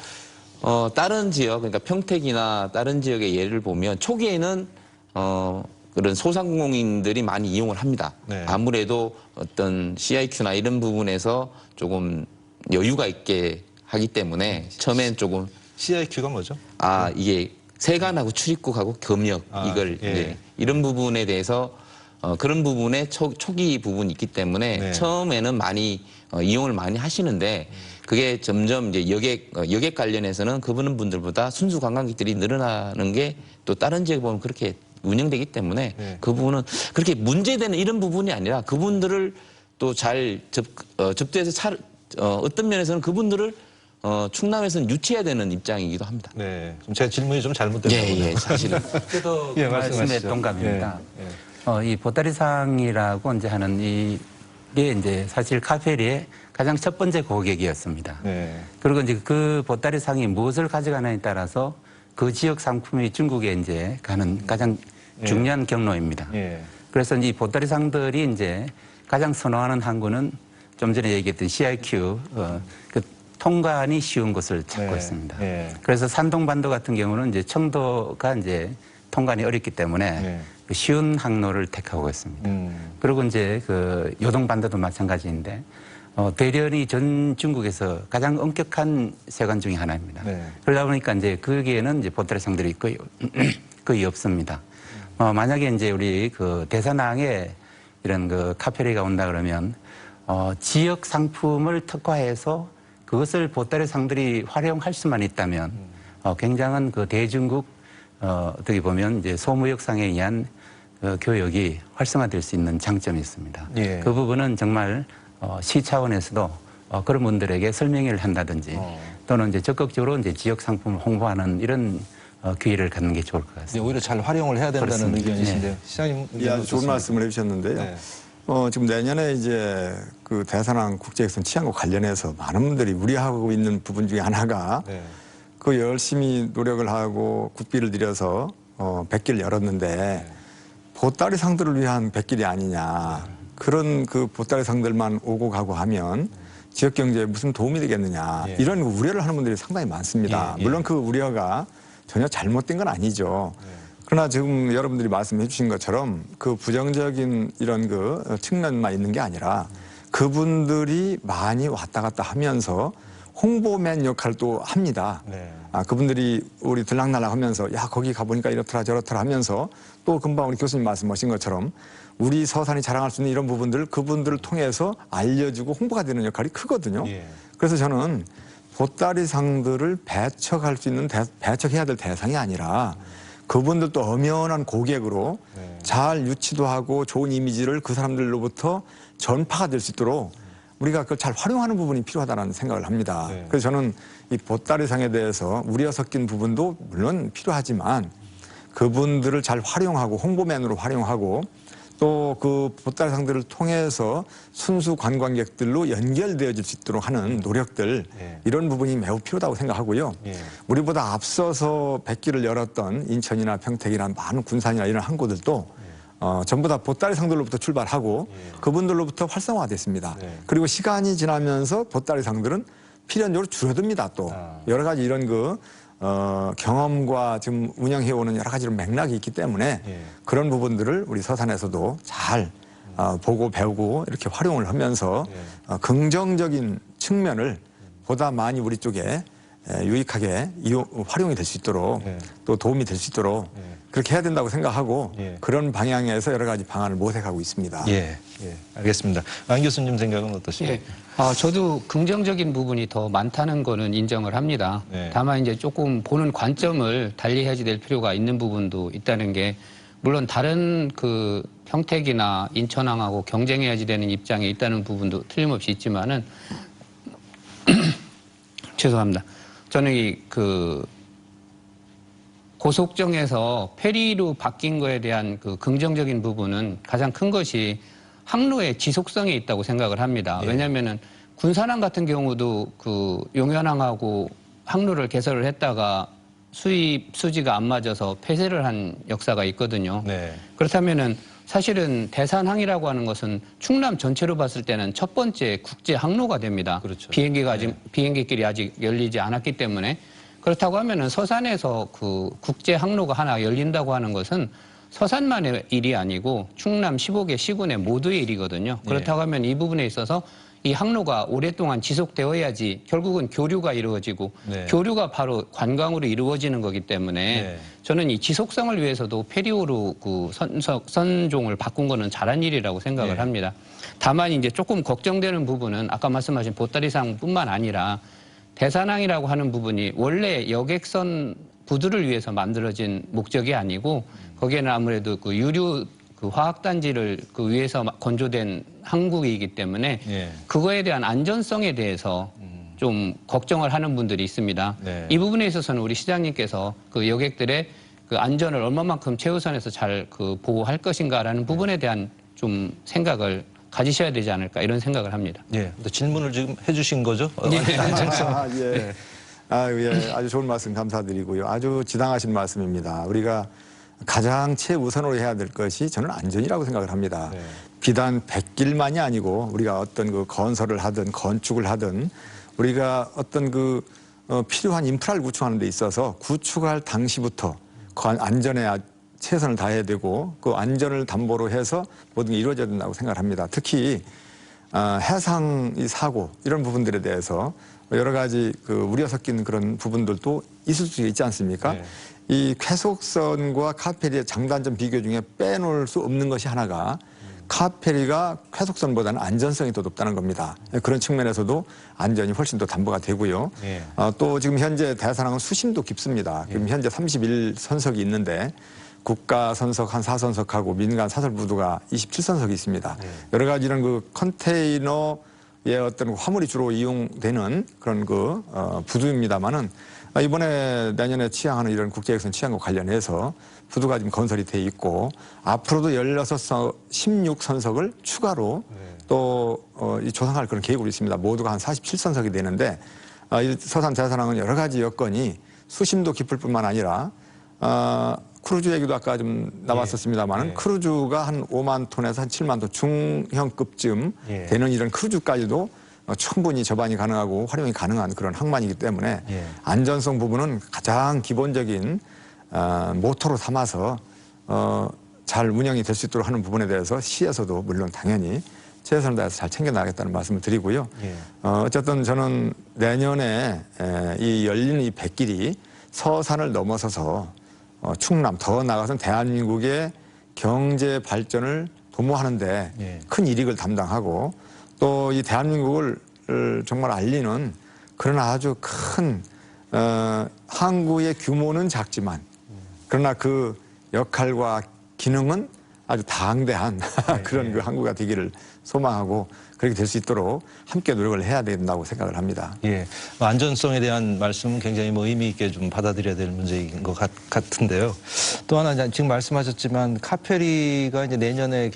다른 지역, 그러니까 평택이나 다른 지역의 예를 보면 초기에는 그런 소상공인들이 많이 이용을 합니다. 네. 아무래도 어떤 CIQ나 이런 부분에서 조금 여유가 있게 하기 때문에 처음엔 조금 CIQ가 뭐죠? 이게 세관하고 출입국하고 검역 이걸 예. 이제 이런 부분에 대해서 그런 부분에 초기 부분이 있기 때문에 네. 처음에는 많이 이용을 많이 하시는데 그게 점점 이제 여객 관련해서는 그분들보다 순수 관광객들이 늘어나는 게 또 다른 지역에 보면 그렇게 운영되기 때문에 네. 그 부분은 그렇게 문제되는 이런 부분이 아니라 그분들을 또 잘 접대해서 어떤 면에서는 그분들을 충남에서는 유치해야 되는 입장이기도 합니다. 네. 좀 제 질문이 좀 잘못된 거군요. 예, 사실은. 저도 예, 말씀에 말씀하시죠. 동감입니다. 예, 이 보따리상이라고 이제 하는 이게 이제 사실 카페리의 가장 첫 번째 고객이었습니다. 네. 그리고 이제 그 보따리상이 무엇을 가져가느냐에 따라서 그 지역 상품이 중국에 이제 가는 가장 중요한 경로입니다. 예. 그래서 이 보따리상들이 이제 가장 선호하는 항구는 좀 전에 얘기했던 CIQ, 그 통관이 쉬운 곳을 찾고 네. 있습니다. 네. 그래서 산동반도 같은 경우는 이제 청도가 이제 통관이 어렵기 때문에 네. 쉬운 항로를 택하고 있습니다. 그리고 이제 그 요동반도도 마찬가지인데 대련이 전 중국에서 가장 엄격한 세관 중에 하나입니다. 네. 그러다 보니까 이제 거기에는 이제 보따리상들이 거의 없습니다. 만약에 이제 우리 그 대산항에 이런 그 카페리가 온다 그러면 지역 상품을 특화해서 그것을 보따리상들이 활용할 수만 있다면 굉장한 그 대중국 어떻게 보면 이제 소무역상에 의한 교역이 활성화될 수 있는 장점이 있습니다. 예. 그 부분은 정말 시 차원에서도 그런 분들에게 설명회를 한다든지 또는 이제 적극적으로 이제 지역 상품을 홍보하는 이런 기회를 갖는 게 좋을 것 이제 같습니다. 오히려 잘 활용을 해야 된다는 그렇습니다. 의견이신데요. 네. 시장님 예, 아주 좋은 말씀을 해주셨는데요. 네. 지금 내년에 이제 그 대산항 국제역선 치안과 관련해서 많은 분들이 우려하고 있는 부분 중에 하나가 네. 그 열심히 노력을 하고 국비를 들여서 백기를 열었는데 보따리 상들을 위한 백길이 아니냐. 그런 그 보따리 상들만 오고 가고 하면 지역 경제에 무슨 도움이 되겠느냐. 예. 이런 우려를 하는 분들이 상당히 많습니다. 예, 예. 물론 그 우려가 전혀 잘못된 건 아니죠. 그러나 지금 여러분들이 말씀해 주신 것처럼 그 부정적인 이런 그 측면만 있는 게 아니라 그분들이 많이 왔다 갔다 하면서 홍보맨 역할을 또 합니다. 네. 그분들이 우리 들락날락 하면서 야 거기 가보니까 이렇더라 저렇더라 하면서 또 금방 우리 교수님 말씀하신 것처럼 우리 서산이 자랑할 수 있는 이런 부분들을 그분들을 통해서 알려주고 홍보가 되는 역할이 크거든요. 예. 그래서 저는 보따리상들을 배척할 수 있는 배척해야 될 대상이 아니라 그분들도 엄연한 고객으로 네. 잘 유치도 하고 좋은 이미지를 그 사람들로부터 전파가 될 수 있도록 우리가 그걸 잘 활용하는 부분이 필요하다는 생각을 합니다. 네. 그래서 저는 이 보따리상에 대해서 우려 섞인 부분도 물론 필요하지만 그분들을 잘 활용하고 홍보맨으로 활용하고 또 그 보따리상들을 통해서 순수 관광객들로 연결되어질 수 있도록 하는 노력들 예. 이런 부분이 매우 필요하다고 생각하고요. 예. 우리보다 앞서서 백기를 열었던 인천이나 평택이나 많은 군산이나 이런 항구들도 전부 다 보따리상들로부터 출발하고 그분들로부터 활성화됐습니다. 네. 그리고 시간이 지나면서 보따리상들은 필연적으로 줄어듭니다. 또 여러 가지 이런 그 경험과 지금 운영해오는 여러 가지 맥락이 있기 때문에 예. 그런 부분들을 우리 서산에서도 잘 보고 배우고 이렇게 활용을 하면서 긍정적인 측면을 보다 많이 우리 쪽에 유익하게 활용이 될 수 있도록 예. 또 도움이 될 수 있도록 그렇게 해야 된다고 생각하고 예. 그런 방향에서 여러 가지 방안을 모색하고 있습니다. 예. 예. 알겠습니다. 안 교수님 생각은 어떠십니까? 예. 저도 긍정적인 부분이 더 많다는 거는 인정을 합니다. 네. 다만 이제 조금 보는 관점을 달리 해야지 될 필요가 있는 부분도 있다는 게 물론 다른 그 평택이나 인천항하고 경쟁해야지 되는 입장에 있다는 부분도 틀림없이 있지만은 죄송합니다. 저는 이 그 고속정에서 페리로 바뀐 거에 대한 그 긍정적인 부분은 가장 큰 것이 항로의 지속성에 있다고 생각을 합니다. 예. 왜냐하면은 군산항 같은 경우도 그 용현항하고 항로를 개설을 했다가 수지가 안 맞아서 폐쇄를 한 역사가 있거든요. 네. 그렇다면은 사실은 대산항이라고 하는 것은 충남 전체로 봤을 때는 첫 번째 국제 항로가 됩니다. 그렇죠. 비행기길이 아직 열리지 않았기 때문에 그렇다고 하면은 서산에서 그 국제 항로가 하나 열린다고 하는 것은 서산만의 일이 아니고 충남 15개 시군의 모두의 일이거든요. 그렇다고 하면 이 부분에 있어서 이 항로가 오랫동안 지속되어야지 결국은 교류가 이루어지고 교류가 바로 관광으로 이루어지는 거기 때문에 저는 이 지속성을 위해서도 페리오로 그 선종을 바꾼 거는 잘한 일이라고 생각을 합니다. 다만 이제 조금 걱정되는 부분은 아까 말씀하신 보따리상뿐만 아니라 대산항이라고 하는 부분이 원래 여객선 부두를 위해서 만들어진 목적이 아니고 거기에는 아무래도 그 유류 그 화학단지를 그 위에서 건조된 항구이기 때문에 그거에 대한 안전성에 대해서 좀 걱정을 하는 분들이 있습니다. 이 부분에 있어서는 우리 시장님께서 그 여객들의 그 안전을 얼마만큼 최우선에서 잘 그 보호할 것인가라는 부분에 대한 좀 생각을 가지셔야 되지 않을까 이런 생각을 합니다. 질문을 지금 해주신 거죠? 예. 아주 좋은 말씀 감사드리고요. 아주 지당하신 말씀입니다. 우리가 가장 최우선으로 해야 될 것이 저는 안전이라고 생각을 합니다. 비단 백길만이 아니고 우리가 어떤 그 건설을 하든 건축을 하든 우리가 어떤 그 필요한 인프라를 구축하는 데 있어서 구축할 당시부터 그 안전에 최선을 다해야 되고 그 안전을 담보로 해서 모든 게 이루어져야 된다고 생각을 합니다. 특히 해상 사고 이런 부분들에 대해서 여러 가지 그 우려 섞인 그런 부분들도 있을 수 있지 않습니까? 이 쾌속선과 카페리의 장단점 비교 중에 빼놓을 수 없는 것이 하나가 카페리가 쾌속선보다는 안전성이 더 높다는 겁니다. 그런 측면에서도 안전이 훨씬 더 담보가 되고요. 또 지금 현재 대산항은 수심도 깊습니다. 지금 현재 31선석이 있는데 국가 선석 한 4선석하고 민간 사설 부두가 27선석이 있습니다. 여러 가지 이런 그 컨테이너의 어떤 화물이 주로 이용되는 그런 그 부두입니다만은 이번에 내년에 취항하는 이런 국제여객선 취항과 관련해서 부두가 지금 건설이 돼 있고 앞으로도 16선석을 추가로 또 조성할 그런 계획으로 있습니다. 모두가 한 47선석이 되는데 이 서산 대산항은 여러 가지 여건이 수심도 깊을 뿐만 아니라 크루즈 얘기도 아까 좀 나왔었습니다만은 크루즈가 한 5만 톤에서 한 7만 톤 중형급쯤 되는 이런 크루즈까지도 충분히 접안이 가능하고 활용이 가능한 그런 항만이기 때문에 안전성 부분은 가장 기본적인 모토로 삼아서 잘 운영이 될 수 있도록 하는 부분에 대해서 시에서도 물론 당연히 최선을 다해서 잘 챙겨나가겠다는 말씀을 드리고요. 어쨌든 저는 내년에 이 열리는 이 백길이 서산을 넘어서서 충남 더 나아가서는 대한민국의 경제 발전을 도모하는데 큰 이익을 담당하고 또 이 대한민국을 정말 알리는 그런 아주 큰 항구의 규모는 작지만 그러나 그 역할과 기능은 아주 방대한 그런 그 항구가 되기를 소망하고 그렇게 될 수 있도록 함께 노력을 해야 된다고 생각을 합니다. 안전성에 대한 말씀은 굉장히 의미 있게 좀 받아들여야 될 문제인 것 같은데요. 또 하나 지금 말씀하셨지만 카페리가 이제 내년에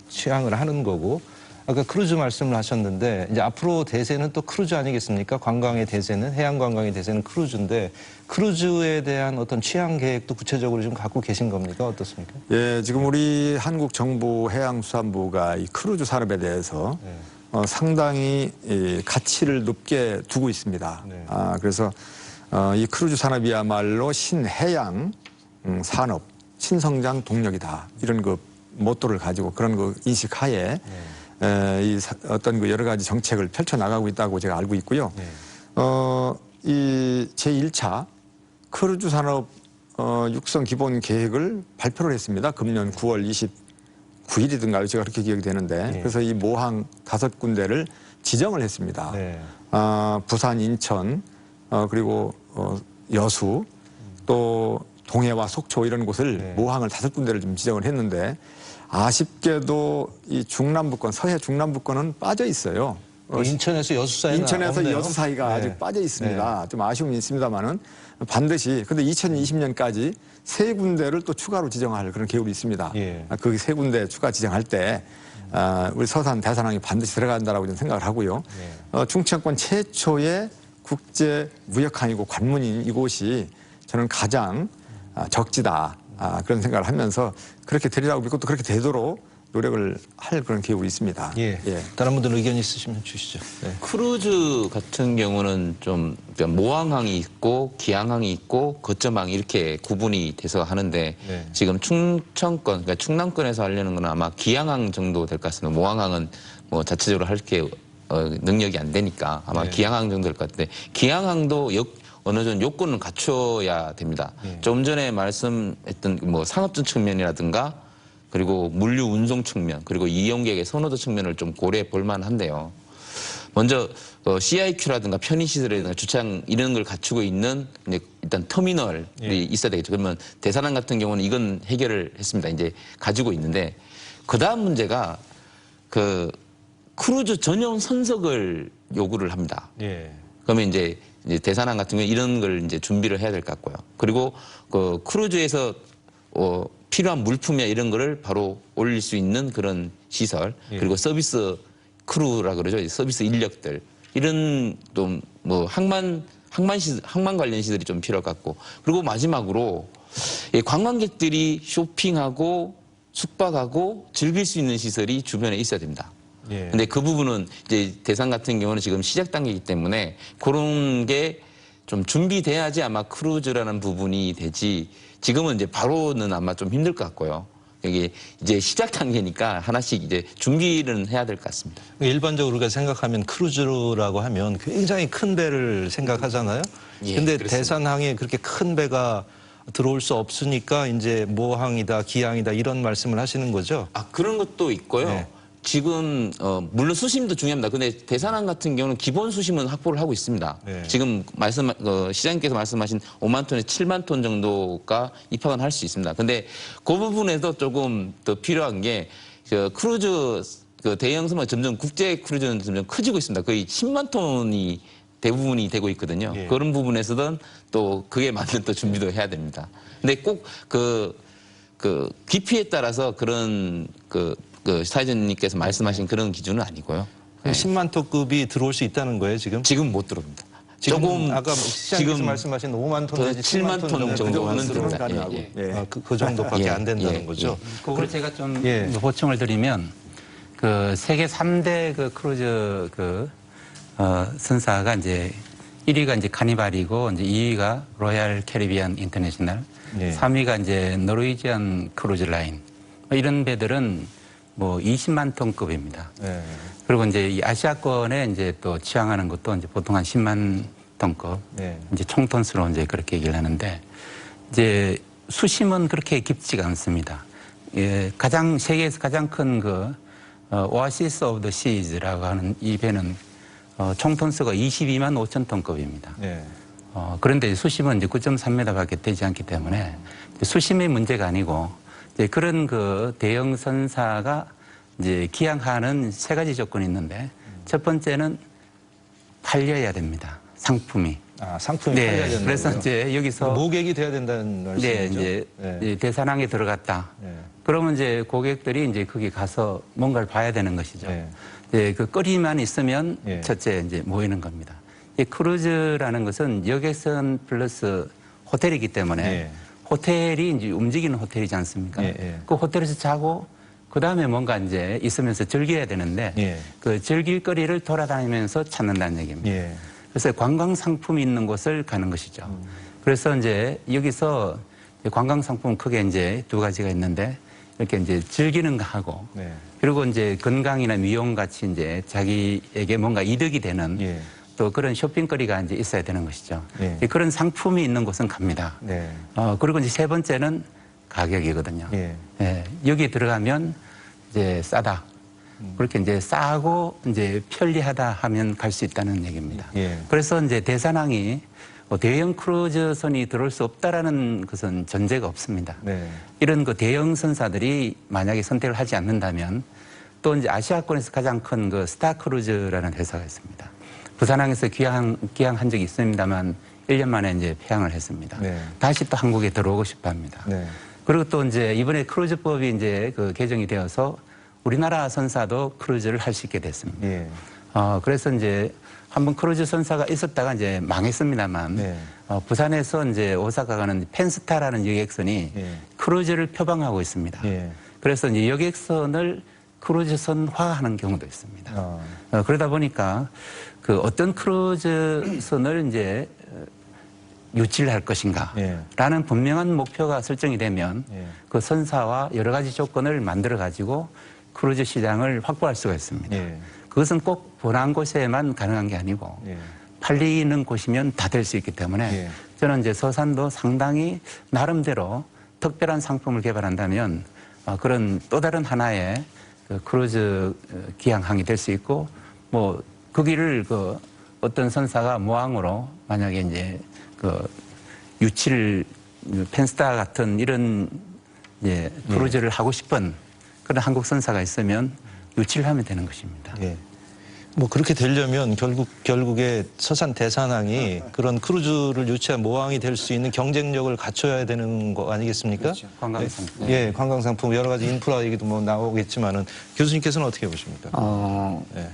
취항을 하는 거고 아까 크루즈 말씀을 하셨는데 이제 앞으로 대세는 또 크루즈 아니겠습니까? 관광의 대세는 해양 관광의 대세는 크루즈인데 크루즈에 대한 어떤 취향 계획도 구체적으로 좀 갖고 계신 겁니까? 어떻습니까? 지금 우리 한국 정부 해양수산부가 이 크루즈 산업에 대해서 상당히 가치를 높게 두고 있습니다. 그래서 이 크루즈 산업이야말로 신해양 산업, 신성장 동력이다. 이런 그 모토를 가지고 그런 그 인식하에 이 어떤 그 여러 가지 정책을 펼쳐나가고 있다고 제가 알고 있고요. 이 제1차 크루즈 산업 육성 기본 계획을 발표를 했습니다. 금년 9월 29일이든가요. 제가 그렇게 기억이 되는데 그래서 이 모항 5군데를 지정을 했습니다. 부산, 인천, 그리고 여수, 또 동해와 속초 이런 곳을 모항을 5군데를 좀 지정을 했는데 아쉽게도 이 중남부권, 서해 중남부권은 빠져 있어요. 인천에서 여수 사이는 인천에서 없네요. 여수 사이가 아직 빠져 있습니다. 좀 아쉬움이 있습니다만은 반드시 근데 2020년까지 3군데를 또 추가로 지정할 그런 계획이 있습니다. 그 3군데 추가 지정할 때 우리 서산 대산항이 반드시 들어간다라고 저는 생각을 하고요. 중청권 최초의 국제 무역항이고 관문인 이곳이 저는 가장 적지다. 그런 생각을 하면서 그렇게 되리라고 믿고 또 그렇게 되도록 노력을 할 그런 계획이 있습니다. 예. 다른 분들 의견 있으시면 주시죠. 네. 크루즈 같은 경우는 좀 모항항이 있고 기항항이 있고 거점항 이렇게 구분이 돼서 하는데 네. 지금 충청권, 그러니까 충남권에서 하려는 건 아마 기항항 정도 될 것 같습니다. 모항항은 뭐 자체적으로 할 게 능력이 안 되니까 아마 네. 기항항 정도 될 것 같은데 기항항도 어느 정도 요건은 갖춰야 됩니다. 좀 전에 말씀했던 뭐 상업적 측면이라든가 그리고 물류 운송 측면 그리고 이용객의 선호도 측면을 좀 고려해 볼 만한데요. 먼저 CIQ라든가 편의시설이라든가 주차장 이런 걸 갖추고 있는 이제 일단 터미널이 있어야 되겠죠. 그러면 대산항 같은 경우는 이건 해결을 했습니다. 이제 가지고 있는데 그다음 문제가 그 크루즈 전용 선석을 요구를 합니다. 그러면 이제 대산항 같은 경우 이런 걸 이제 준비를 해야 될 것 같고요. 그리고 그 크루즈에서 필요한 물품이나 이런 거를 바로 올릴 수 있는 그런 시설 그리고 서비스 크루라 그러죠. 서비스 인력들 이런 좀 뭐 항만 관련 시설이 좀 필요할 것 같고 그리고 마지막으로 관광객들이 쇼핑하고 숙박하고 즐길 수 있는 시설이 주변에 있어야 됩니다. 근데 그 부분은 이제 대산 같은 경우는 지금 시작 단계이기 때문에 그런 게 좀 준비돼야지 아마 크루즈라는 부분이 되지 지금은 이제 바로는 아마 좀 힘들 것 같고요. 여기 이제 시작 단계니까 하나씩 이제 준비는 해야 될 것 같습니다. 일반적으로 우리가 생각하면 크루즈라고 하면 굉장히 큰 배를 생각하잖아요. 근데 대산항에 그렇게 큰 배가 들어올 수 없으니까 이제 모항이다, 기항이다 이런 말씀을 하시는 거죠? 아, 그런 것도 있고요. 지금 물론 수심도 중요합니다. 근데 대산항 같은 경우는 기본 수심은 확보를 하고 있습니다. 지금 시장님께서 말씀하신 5만 톤에서 7만 톤 정도가 입항은 할 수 있습니다. 근데 그 부분에도 조금 더 필요한 게 크루즈 대형 선박 점점 국제 크루즈는 점점 커지고 있습니다. 거의 10만 톤이 대부분이 되고 있거든요. 그런 부분에서는 또 그게 맞는 또 준비도 해야 됩니다. 근데 꼭 그 깊이에 따라서 그런 사회자님께서 말씀하신 그런 기준은 아니고요. 10만 톤급이 들어올 수 있다는 거예요, 지금? 지금 못 들어옵니다. 조금 아까 시장님께서 말씀하신 5만 톤 내지 7만 톤 정도는 들어옵니다. 그 정도밖에 안 된다는 거죠. 그걸 제가 좀 보충을 드리면 그 세계 3대 그 크루즈 선사가 이제 1위가 이제 카니발이고 이제 2위가 로얄 캐리비안 인터내셔널, 3위가 이제 노르웨이지안 크루즈 라인. 이런 배들은 뭐 20만 톤급입니다. 그리고 이제 이 아시아권에 이제 또 취항하는 것도 이제 보통 한 10만 톤급, 이제 총톤수로 이제 그렇게 얘기를 하는데 이제 수심은 그렇게 깊지가 않습니다. 세계에서 가장 큰 오아시스 오브 더 시즈라고 하는 이 배는 총톤수가 22만 5천 톤급입니다. 그런데 수심은 이제 9.3m밖에 되지 않기 때문에 수심의 문제가 아니고 이제 그런 대형 선사가 이제 기항하는 세 가지 조건이 있는데 첫 번째는 팔려야 됩니다. 상품이. 상품이 팔려야 된다. 그래서 이제 여기서 모객이 돼야 된다는 말씀이죠. 이제 대산항에 들어갔다. 그러면 이제 고객들이 이제 거기 가서 뭔가를 봐야 되는 것이죠. 그 거리만 있으면 첫째 이제 모이는 겁니다. 이 크루즈라는 것은 여객선 플러스 호텔이기 때문에 호텔이 이제 움직이는 호텔이지 않습니까? 그 호텔에서 자고 그 다음에 뭔가 이제 있으면서 즐겨야 되는데 그 즐길 거리를 돌아다니면서 찾는다는 얘기입니다. 그래서 관광 상품이 있는 곳을 가는 것이죠. 그래서 이제 여기서 관광 상품은 크게 이제 두 가지가 있는데 이렇게 이제 즐기는 거 하고 그리고 이제 건강이나 미용 같이 이제 자기에게 뭔가 이득이 되는 또 그런 쇼핑거리가 이제 있어야 되는 것이죠. 그런 상품이 있는 곳은 갑니다. 그리고 이제 세 번째는 가격이거든요. 여기 들어가면 이제 싸다. 그렇게 이제 싸고 이제 편리하다 하면 갈 수 있다는 얘기입니다. 그래서 이제 대산항이 대형 크루즈선이 들어올 수 없다라는 것은 전제가 없습니다. 이런 대형 선사들이 만약에 선택을 하지 않는다면 또 이제 아시아권에서 가장 큰 스타크루즈라는 회사가 있습니다. 부산항에서 기항한 적이 있습니다만 1년 만에 이제 폐항을 했습니다. 다시 또 한국에 들어오고 싶어 합니다. 그리고 또 이제 이번에 크루즈법이 이제 개정이 되어서 우리나라 선사도 크루즈를 할 수 있게 됐습니다. 그래서 이제 한번 크루즈 선사가 있었다가 이제 망했습니다만 부산에서 이제 오사카 가는 펜스타라는 여객선이 크루즈를 표방하고 있습니다. 그래서 이제 여객선을 크루즈선화하는 경우도 있습니다. 그러다 보니까 그 어떤 크루즈선을 이제 유치를 할 것인가라는 분명한 목표가 설정이 되면 그 선사와 여러 가지 조건을 만들어 가지고 크루즈 시장을 확보할 수가 있습니다. 그것은 꼭 번화한 곳에만 가능한 게 아니고 팔리는 곳이면 다 될 수 있기 때문에 저는 이제 서산도 상당히 나름대로 특별한 상품을 개발한다면 그런 또 다른 하나의 그 크루즈 기항항이 될 수 있고 뭐 그 길을 그 어떤 선사가 모항으로 만약에 이제 그 유치를 펜스타 같은 이런 이제 크루즈를 하고 싶은 그런 한국 선사가 있으면 유치를 하면 되는 것입니다. 뭐 그렇게 되려면 결국에 서산 대산항이 그런 크루즈를 유치한 모항이 될 수 있는 경쟁력을 갖춰야 되는 거 아니겠습니까? 그렇죠. 관광상품. 예, 관광상품 여러 가지 인프라 얘기도 뭐 나오겠지만은 교수님께서는 어떻게 보십니까?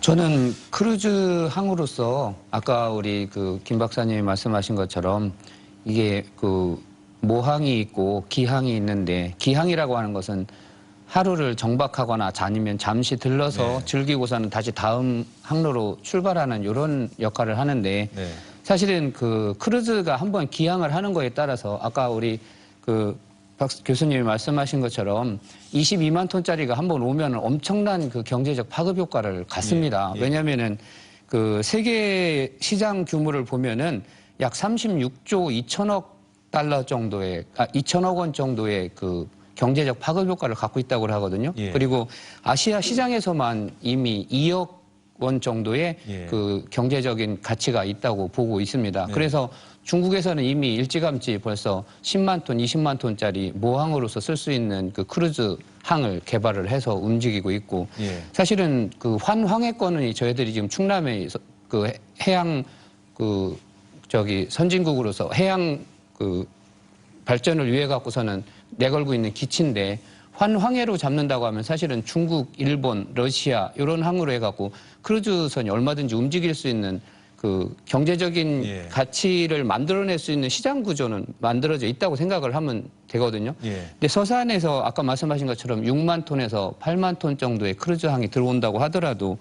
저는 크루즈 항으로서 아까 우리 그 김 박사님이 말씀하신 것처럼 이게 그 모항이 있고 기항이 있는데 기항이라고 하는 것은 하루를 정박하거나 아니면 잠시 들러서 즐기고서는 다시 다음 항로로 출발하는 이런 역할을 하는데 사실은 그 크루즈가 한번 기항을 하는 거에 따라서 아까 우리 그 박 교수님이 말씀하신 것처럼 22만 톤짜리가 한번 오면 엄청난 그 경제적 파급 효과를 갖습니다. 왜냐하면은 그 세계 시장 규모를 보면은 약 36조 2천억 달러 정도의 2천억 원 정도의 그 경제적 파급 효과를 갖고 있다고 하거든요. 그리고 아시아 시장에서만 이미 2억 원 정도의 그 경제적인 가치가 있다고 보고 있습니다. 그래서 중국에서는 이미 일찌감치 벌써 10만 톤, 20만 톤짜리 모항으로서 쓸 수 있는 그 크루즈 항을 개발을 해서 움직이고 있고 사실은 그 환황해권은 저희들이 지금 충남에 그 해양 그 저기 선진국으로서 해양 그 발전을 위해 갖고서는 내걸고 있는 기치인데 환황해로 잡는다고 하면 사실은 중국, 일본, 러시아 이런 항으로 해갖고 크루즈선이 얼마든지 움직일 수 있는 그 경제적인 가치를 만들어낼 수 있는 시장 구조는 만들어져 있다고 생각을 하면 되거든요. 근데 서산에서 아까 말씀하신 것처럼 6만 톤에서 8만 톤 정도의 크루즈항이 들어온다고 하더라도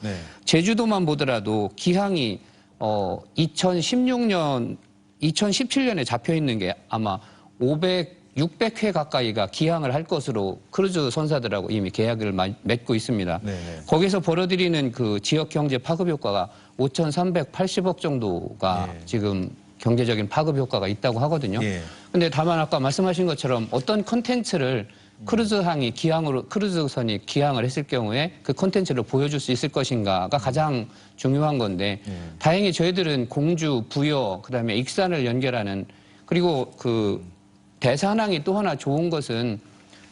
제주도만 보더라도 기항이 2017년에 잡혀 있는 게 아마 600회 가까이가 기항을 할 것으로 크루즈 선사들하고 이미 계약을 맺고 있습니다. 거기서 벌어들이는 그 지역 경제 파급 효과가 5,380억 정도가 지금 경제적인 파급 효과가 있다고 하거든요. 근데 다만 아까 말씀하신 것처럼 어떤 콘텐츠를 크루즈선이 기항을 했을 경우에 그 콘텐츠를 보여줄 수 있을 것인가가 가장 중요한 건데 다행히 저희들은 공주, 부여, 그다음에 익산을 연결하는 그리고 그 대산항이 또 하나 좋은 것은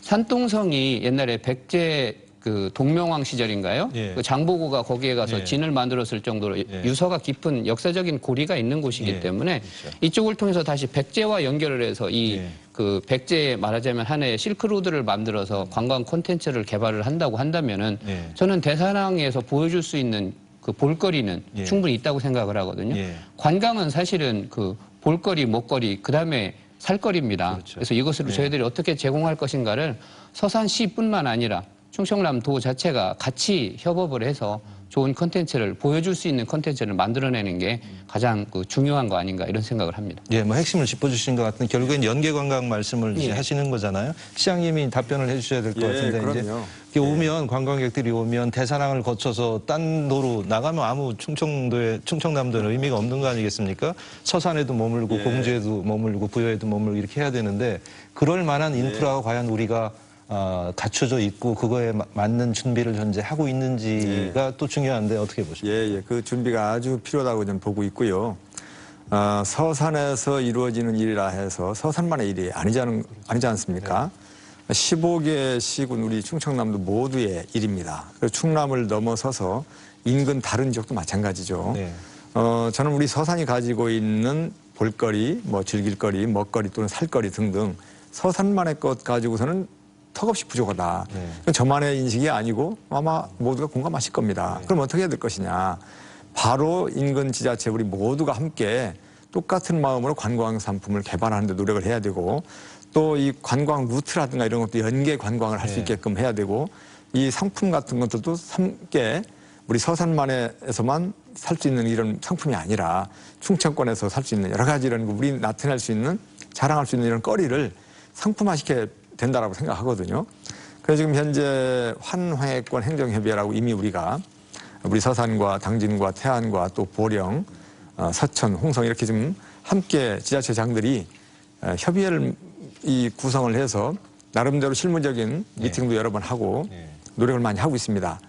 산동성이 옛날에 백제 그 동명왕 시절인가요? 그 장보고가 거기에 가서 진을 만들었을 정도로 유서가 깊은 역사적인 고리가 있는 곳이기 때문에 이쪽을 통해서 다시 백제와 연결을 해서 이 그 백제 말하자면 하나의 실크로드를 만들어서 관광 콘텐츠를 개발을 한다고 한다면은 저는 대산항에서 보여줄 수 있는 그 볼거리는 충분히 있다고 생각을 하거든요. 관광은 사실은 그 볼거리, 먹거리, 그다음에 살거리입니다. 그래서 이것을 저희들이 어떻게 제공할 것인가를 서산시뿐만 아니라 충청남도 자체가 같이 협업을 해서 좋은 콘텐츠를 보여줄 수 있는 콘텐츠를 만들어내는 게 가장 그 중요한 거 아닌가 이런 생각을 합니다. 뭐 핵심을 짚어주신 것 같은 결국엔 연계관광 말씀을 이제 하시는 거잖아요. 시장님이 답변을 해주셔야 될 것 같은데 그럼요. 이제 오면 관광객들이 오면 대산항을 거쳐서 딴 도로 나가면 아무 충청남도에 의미가 없는 거 아니겠습니까? 서산에도 머물고 공주에도 머물고 부여에도 머물고 이렇게 해야 되는데 그럴 만한 인프라가 과연 우리가 갖춰져 있고 그거에 맞는 준비를 현재 하고 있는지가 또 중요한데 어떻게 보십니까? 그 준비가 아주 필요하다고 저는 보고 있고요. 서산에서 이루어지는 일이라 해서 서산만의 일이 아니지 않습니까? 15개 시군 우리 충청남도 모두의 일입니다. 그래서 충남을 넘어서서 인근 다른 지역도 마찬가지죠. 저는 우리 서산이 가지고 있는 볼거리, 뭐 즐길거리, 먹거리 또는 살거리 등등 서산만의 것 가지고서는 턱없이 부족하다. 저만의 인식이 아니고 아마 모두가 공감하실 겁니다. 그럼 어떻게 해야 될 것이냐. 바로 인근 지자체 우리 모두가 함께 똑같은 마음으로 관광 상품을 개발하는 데 노력을 해야 되고 또 이 관광 루트라든가 이런 것도 연계 관광을 할 수 있게끔 해야 되고 이 상품 같은 것들도 함께 우리 서산만에서만 살 수 있는 이런 상품이 아니라 충청권에서 살 수 있는 여러 가지 이런 우리 나타낼 수 있는 자랑할 수 있는 이런 거리를 상품화시켜야 된다라고 생각하거든요. 그래서 지금 현재 환회권 행정협의회라고 이미 우리 서산과 당진과 태안과 또 보령, 서천, 홍성 이렇게 지금 함께 지자체장들이 협의회를 구성을 해서 나름대로 실무적인 미팅도 여러 번 하고 노력을 많이 하고 있습니다.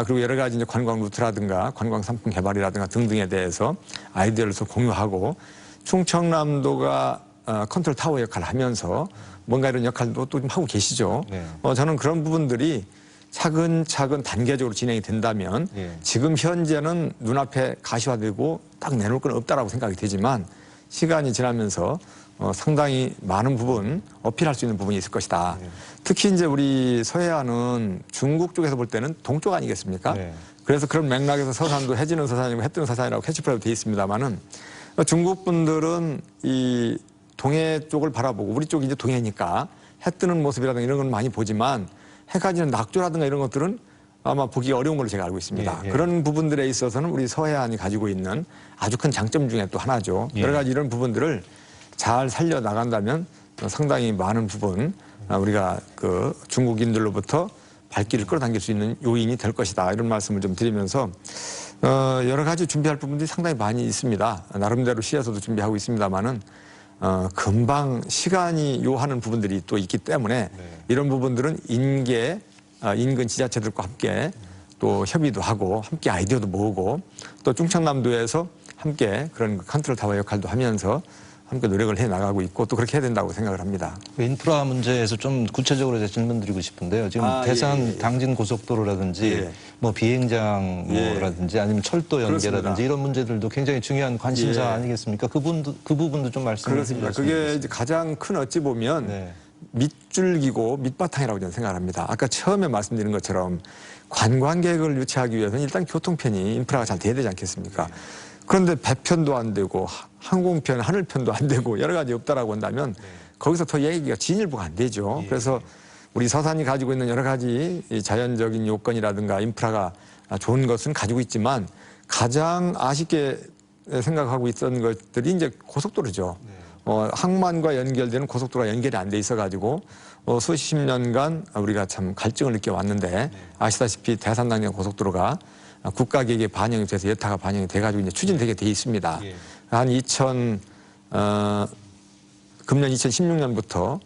그리고 여러 가지 이제 관광 루트라든가 관광 상품 개발이라든가 등등에 대해서 아이디어를 공유하고 충청남도가 컨트롤 타워 역할을 하면서 뭔가 이런 역할도 또 좀 하고 계시죠. 저는 그런 부분들이 차근차근 단계적으로 진행이 된다면 지금 현재는 눈앞에 가시화되고 딱 내놓을 건 없다라고 생각이 되지만 시간이 지나면서 상당히 많은 부분 어필할 수 있는 부분이 있을 것이다. 특히 이제 우리 서해안은 중국 쪽에서 볼 때는 동쪽 아니겠습니까? 그래서 그런 맥락에서 서산도 해지는 서산이고 해뜨는 서산이라고 캐치프레이로 되어 있습니다만은 중국 분들은 이 동해 쪽을 바라보고 우리 쪽이 이제 동해니까 해 뜨는 모습이라든가 이런 건 많이 보지만 해가 지는 낙조라든가 이런 것들은 아마 보기 어려운 걸로 제가 알고 있습니다. 그런 부분들에 있어서는 우리 서해안이 가지고 있는 아주 큰 장점 중에 또 하나죠. 여러 가지 이런 부분들을 잘 살려나간다면 상당히 많은 부분 우리가 그 중국인들로부터 발길을 끌어당길 수 있는 요인이 될 것이다. 이런 말씀을 좀 드리면서 여러 가지 준비할 부분들이 상당히 많이 있습니다. 나름대로 시에서도 준비하고 있습니다만은 금방 시간이 요하는 부분들이 또 있기 때문에 이런 부분들은 인근 지자체들과 함께 또 협의도 하고 함께 아이디어도 모으고 또 충청남도에서 함께 그런 컨트롤 타워 역할도 하면서 함께 노력을 해나가고 있고 또 그렇게 해야 된다고 생각을 합니다. 인프라 문제에서 좀 구체적으로 질문 드리고 싶은데요. 지금 대산 당진 고속도로라든지 뭐 비행장로라든지 아니면 철도 연계라든지 그렇습니다. 이런 문제들도 굉장히 중요한 관심사 아니겠습니까? 그 부분도 좀 말씀해 주시면 그렇습니다. 그게 이제 가장 큰 어찌 보면 밑줄기고 밑바탕이라고 저는 생각합니다. 아까 처음에 말씀드린 것처럼 관광객을 유치하기 위해서는 일단 교통편이 인프라가 잘 돼야 되지 않겠습니까? 그런데 배편도 안 되고 항공편, 하늘편도 안 되고 여러 가지 없다라고 한다면 거기서 더 얘기가 진일보가 안 되죠. 그래서 우리 서산이 가지고 있는 여러 가지 자연적인 요건이라든가 인프라가 좋은 것은 가지고 있지만 가장 아쉽게 생각하고 있던 것들이 이제 고속도로죠. 항만과 연결되는 고속도로가 연결이 안 돼 있어가지고 수십 년간 우리가 참 갈증을 느껴왔는데 아시다시피 대산당면 고속도로가 국가 계획에 반영이 돼서 여타가 반영이 돼가지고 이제 추진되게 돼 있습니다. 한 금년 2016년부터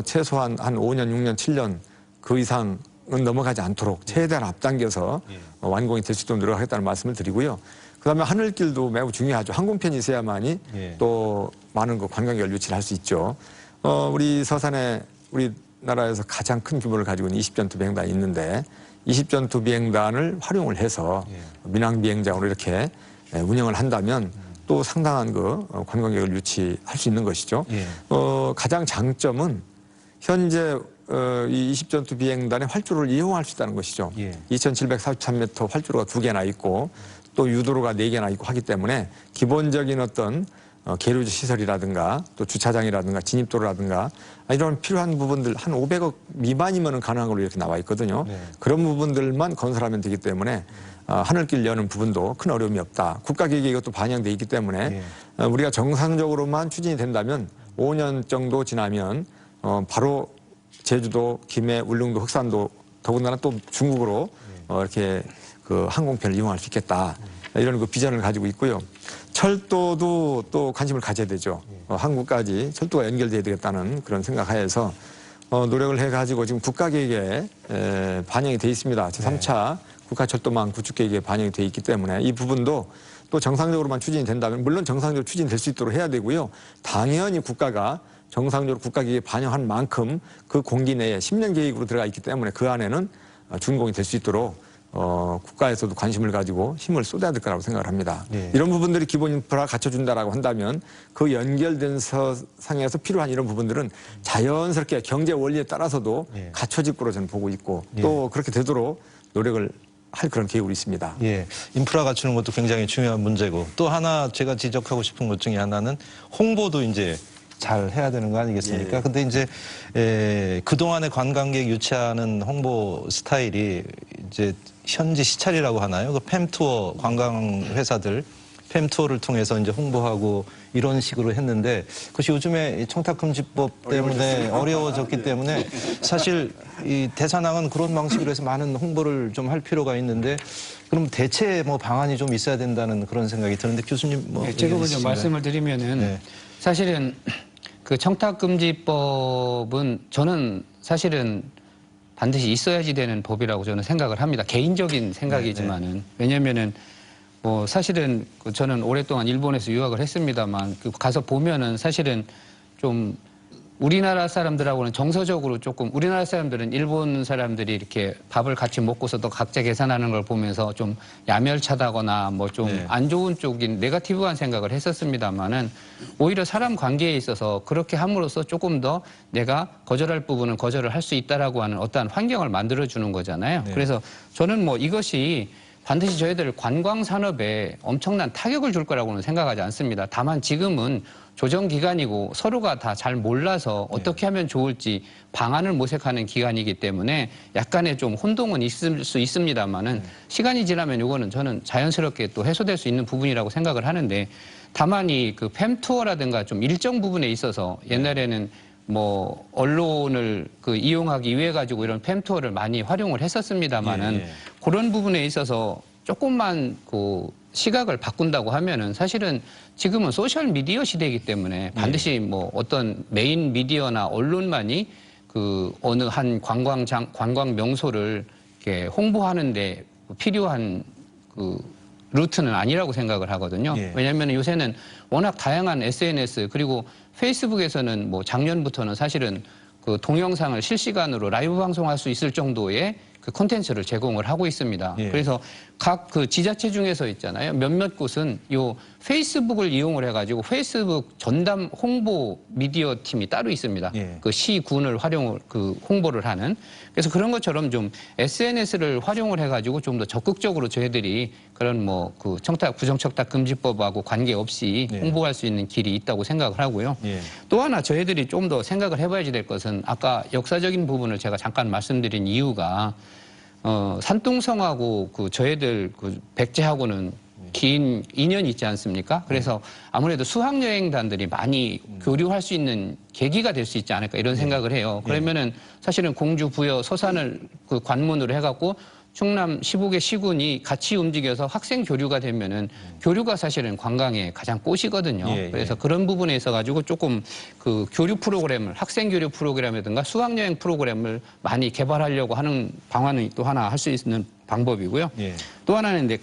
최소한 한 5년, 6년, 7년 그 이상은 넘어가지 않도록 최대한 앞당겨서 완공이 될 수 있도록 노력하겠다는 말씀을 드리고요. 그다음에 하늘길도 매우 중요하죠. 항공편이 있어야만이 또 많은 그 관광객을 유치를 할 수 있죠. 우리 서산에 우리나라에서 가장 큰 규모를 가지고 있는 20전투 비행단이 있는데 20전투 비행단을 활용을 해서 민항 비행장으로 이렇게 운영을 한다면 또 상당한 그 관광객을 유치할 수 있는 것이죠. 가장 장점은 현재 이 20전투 비행단의 활주로를 이용할 수 있다는 것이죠. 2743m 활주로가 2개나 있고 또 유도로가 4개나 있고 하기 때문에 기본적인 어떤 계류 시설이라든가 또 주차장이라든가 진입도로라든가 이런 필요한 부분들 한 500억 미만이면 가능한 걸로 이렇게 나와 있거든요. 그런 부분들만 건설하면 되기 때문에 하늘길 여는 부분도 큰 어려움이 없다. 국가계획에 이것도 반영돼 있기 때문에 우리가 정상적으로만 추진이 된다면 5년 정도 지나면 바로 제주도, 김해, 울릉도, 흑산도 더군다나 또 중국으로 이렇게 그 항공편을 이용할 수 있겠다. 이런 그 비전을 가지고 있고요. 철도도 또 관심을 가져야 되죠. 한국까지 철도가 연결돼야 되겠다는 그런 생각하에서 노력을 해가지고 지금 국가계획에 반영이 돼 있습니다. 제3차 국가철도망 구축계획에 반영이 돼 있기 때문에 이 부분도 또 정상적으로만 추진이 된다면 물론 정상적으로 추진될 수 있도록 해야 되고요. 당연히 국가가 정상적으로 국가계획에 반영한 만큼 그 공기 내에 10년 계획으로 들어가 있기 때문에 그 안에는 준공이 될 수 있도록 국가에서도 관심을 가지고 힘을 쏟아야 될 거라고 생각을 합니다. 이런 부분들이 기본 인프라 갖춰준다라고 한다면 그 연결된 상에서 필요한 이런 부분들은 자연스럽게 경제 원리에 따라서도 갖춰질 거로 저는 보고 있고 또 그렇게 되도록 노력을 할 그런 계획이 있습니다. 인프라 갖추는 것도 굉장히 중요한 문제고 또 하나 제가 지적하고 싶은 것 중에 하나는 홍보도 이제 잘 해야 되는 거 아니겠습니까? 예. 근데 이제 그동안의 관광객 유치하는 홍보 스타일이 이제 현지 시찰이라고 하나요? 그 팸투어 관광 회사들 팸투어를 통해서 이제 홍보하고 이런 식으로 했는데 그것이 요즘에 청탁금지법 때문에 어려워졌기 때문에 사실 이 대산항은 그런 방식으로 해서 많은 홍보를 좀 할 필요가 있는데 그럼 대체 뭐 방안이 좀 있어야 된다는 그런 생각이 드는데 교수님 뭐 제가 먼저 말씀을 드리면은 네. 사실은 그 청탁금지법은 저는 사실은 반드시 있어야지 되는 법이라고 저는 생각을 합니다. 개인적인 생각이지만은 왜냐면은 뭐 사실은 저는 오랫동안 일본에서 유학을 했습니다만 그 가서 보면은 사실은 좀 우리나라 사람들하고는 정서적으로 조금 우리나라 사람들은 일본 사람들이 이렇게 밥을 같이 먹고서도 각자 계산하는 걸 보면서 좀 야멸차다거나 뭐 좀 안 좋은 쪽인 네거티브한 생각을 했었습니다만은 오히려 사람 관계에 있어서 그렇게 함으로써 조금 더 내가 거절할 부분은 거절을 할 수 있다라고 하는 어떠한 환경을 만들어주는 거잖아요. 그래서 저는 뭐 이것이 반드시 저희들 관광 산업에 엄청난 타격을 줄 거라고는 생각하지 않습니다. 다만 지금은 조정 기간이고 서로가 다 잘 몰라서 어떻게 하면 좋을지 방안을 모색하는 기간이기 때문에 약간의 좀 혼동은 있을 수 있습니다만은 시간이 지나면 이거는 저는 자연스럽게 또 해소될 수 있는 부분이라고 생각을 하는데 다만 이 그 팸투어라든가 좀 일정 부분에 있어서 옛날에는 뭐 언론을 그 이용하기 위해 가지고 이런 팸투어를 많이 활용을 했었습니다만은 그런 부분에 있어서 조금만 그 시각을 바꾼다고 하면은 사실은 지금은 소셜 미디어 시대이기 때문에 반드시 뭐 어떤 메인 미디어나 언론만이 그 어느 한 관광 명소를 이렇게 홍보하는데 필요한 그 루트는 아니라고 생각을 하거든요. 왜냐하면 요새는 워낙 다양한 SNS 그리고 페이스북에서는 뭐 작년부터는 사실은 그 동영상을 실시간으로 라이브 방송할 수 있을 정도의 그 콘텐츠를 제공을 하고 있습니다. 그래서 각 그 지자체 중에서 있잖아요. 몇몇 곳은 요 페이스북을 이용을 해가지고 페이스북 전담 홍보 미디어 팀이 따로 있습니다. 그 시군을 그 홍보를 하는. 그래서 그런 것처럼 좀 SNS를 활용을 해가지고 좀 더 적극적으로 저희들이 그런 뭐 그 부정청탁 금지법하고 관계없이 홍보할 수 있는 길이 있다고 생각을 하고요. 또 하나 저희들이 좀 더 생각을 해봐야지 될 것은 아까 역사적인 부분을 제가 잠깐 말씀드린 이유가 산둥성하고 그 저희들 그 백제하고는 긴 인연이 있지 않습니까? 그래서 아무래도 수학여행단들이 많이 교류할 수 있는 계기가 될 수 있지 않을까 이런 생각을 해요. 그러면은 사실은 공주, 부여, 서산을 그 관문으로 해갖고 충남 15개 시군이 같이 움직여서 학생 교류가 되면은 교류가 사실은 관광의 가장 꽃이거든요. 그래서 그런 부분에 있어 가지고 조금 그 교류 프로그램을 학생 교류 프로그램이라든가 수학여행 프로그램을 많이 개발하려고 하는 방안이 또 하나 할 수 있는 방법이고요. 또 하나는 이제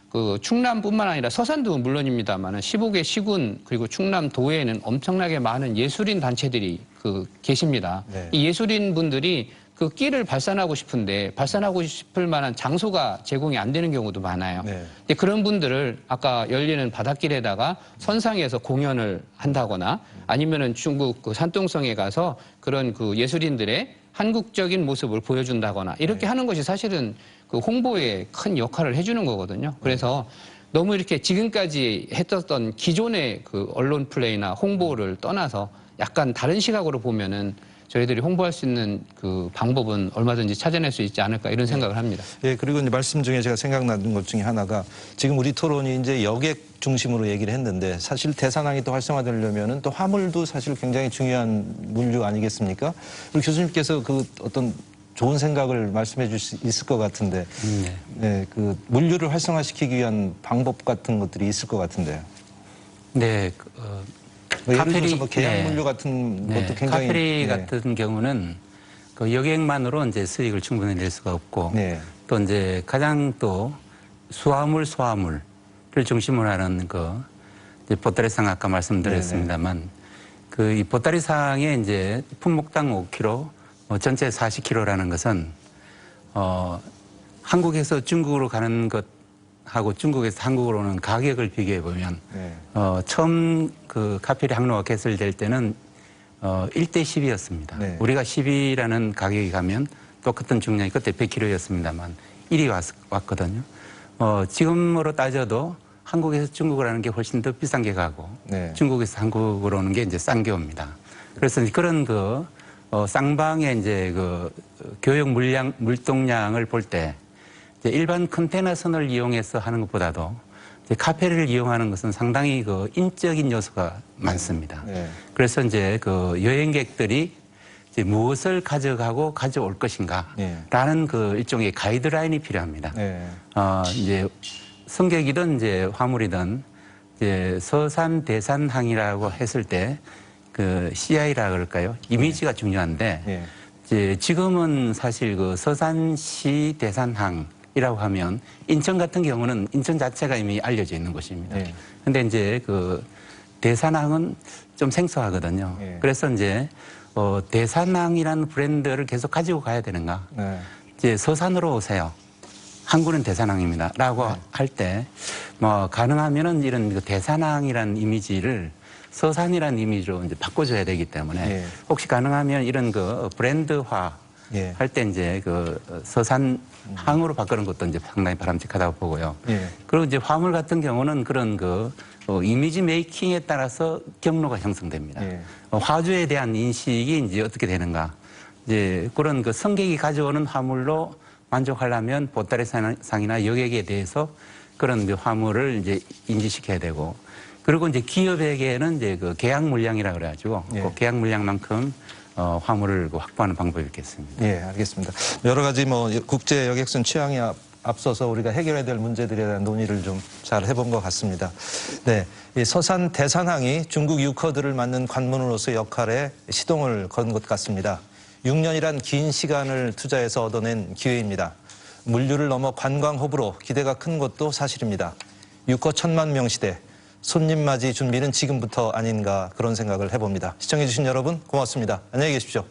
그 충남뿐만 아니라 서산도 물론입니다만은 15개 시군 그리고 충남도에는 엄청나게 많은 예술인 단체들이 그 계십니다. 이 예술인 분들이 그 끼를 발산하고 싶은데 발산하고 싶을 만한 장소가 제공이 안 되는 경우도 많아요. 근데 그런 분들을 아까 열리는 바닷길에다가 선상에서 공연을 한다거나 아니면은 중국 그 산둥성에 가서 그런 그 예술인들의 한국적인 모습을 보여준다거나 이렇게 하는 것이 사실은 그 홍보에 큰 역할을 해주는 거거든요. 그래서 너무 이렇게 지금까지 했었던 기존의 그 언론 플레이나 홍보를 떠나서 약간 다른 시각으로 보면은 저희들이 홍보할 수 있는 그 방법은 얼마든지 찾아낼 수 있지 않을까 이런 생각을 합니다. 그리고 이제 말씀 중에 제가 생각나는 것 중에 하나가 지금 우리 토론이 이제 여객 중심으로 얘기를 했는데 사실 대산항이 또 활성화되려면은 또 화물도 사실 굉장히 중요한 물류 아니겠습니까? 우리 교수님께서 그 어떤 좋은 생각을 말씀해 줄 수 있을 것 같은데, 그 물류를 활성화시키기 위한 방법 같은 것들이 있을 것 같은데요. 네. 예를 들어서 뭐 계약 물류 같은 것도 굉장히 카페리 같은 경우는 그 여객만으로 이제 수익을 충분히 낼 수가 없고 또 이제 가장 또 수화물을 중심으로 하는 그 보따리상 아까 말씀드렸습니다만 그 이 보따리상에 이제 품목당 5kg, 전체 40kg라는 것은 한국에서 중국으로 가는 것하고 중국에서 한국으로 오는 가격을 비교해 보면 처음 그 카페리 항로가 개설될 때는 1대 10이었습니다. 우리가 10이라는 가격이 가면 똑같은 중량이 그때 100kg였습니다만 1이 왔거든요. 지금으로 따져도 한국에서 중국을 하는 게 훨씬 더 비싼 게 가고 네. 중국에서 한국으로 오는 게 이제 싼 게 옵니다. 그래서 그런 쌍방의 이제 교역 물동량을 볼 때 일반 컨테이너선을 이용해서 하는 것보다도 카페를 이용하는 것은 상당히 인적인 요소가 많습니다. 네. 그래서 이제 여행객들이 이제 무엇을 가져가고 가져올 것인가라는 일종의 가이드라인이 필요합니다. 네. 이제 승객이든 이제 화물이든 이제 서산 대산항이라고 했을 때 CI라 그럴까요? 이미지가 중요한데 네. 이제 지금은 사실 서산시 대산항이라고 하면 인천 같은 경우는 인천 자체가 이미 알려져 있는 곳입니다. 네. 근데 이제 대산항은 좀 생소하거든요. 네. 그래서 이제 대산항이라는 브랜드를 계속 가지고 가야 되는가? 네. 이제 서산으로 오세요. 항구는 대산항입니다. 라고 할 때, 가능하면은 이런 대산항이라는 이미지를 서산이라는 이미지로 이제 바꿔줘야 되기 때문에 예. 혹시 가능하면 이런 브랜드화 예. 할 때 이제 서산항으로 바꾸는 것도 이제 상당히 바람직하다고 보고요. 예. 그리고 이제 화물 같은 경우는 그런 이미지 메이킹에 따라서 경로가 형성됩니다. 예. 화주에 대한 인식이 이제 어떻게 되는가. 이제 그런 승객이 가져오는 화물로 만족하려면 보따리상이나 여객에 대해서 그런 화물을 이제 인지시켜야 되고, 그리고 이제 기업에게는 이제 계약 물량이라 그래가지고 예. 계약 물량만큼 화물을 확보하는 방법이 있겠습니다. 예, 알겠습니다. 여러 가지 국제 여객선 취향이 앞서서 우리가 해결해야 될 문제들에 대한 논의를 좀 잘 해본 것 같습니다. 네, 이 서산 대산항이 중국 유커들을 맞는 관문으로서의 역할에 시동을 건 것 같습니다. 6년이란 긴 시간을 투자해서 얻어낸 기회입니다. 물류를 넘어 관광 허브로 기대가 큰 것도 사실입니다. 유커 1000만 명 시대, 손님 맞이 준비는 지금부터 아닌가 그런 생각을 해봅니다. 시청해주신 여러분 고맙습니다. 안녕히 계십시오.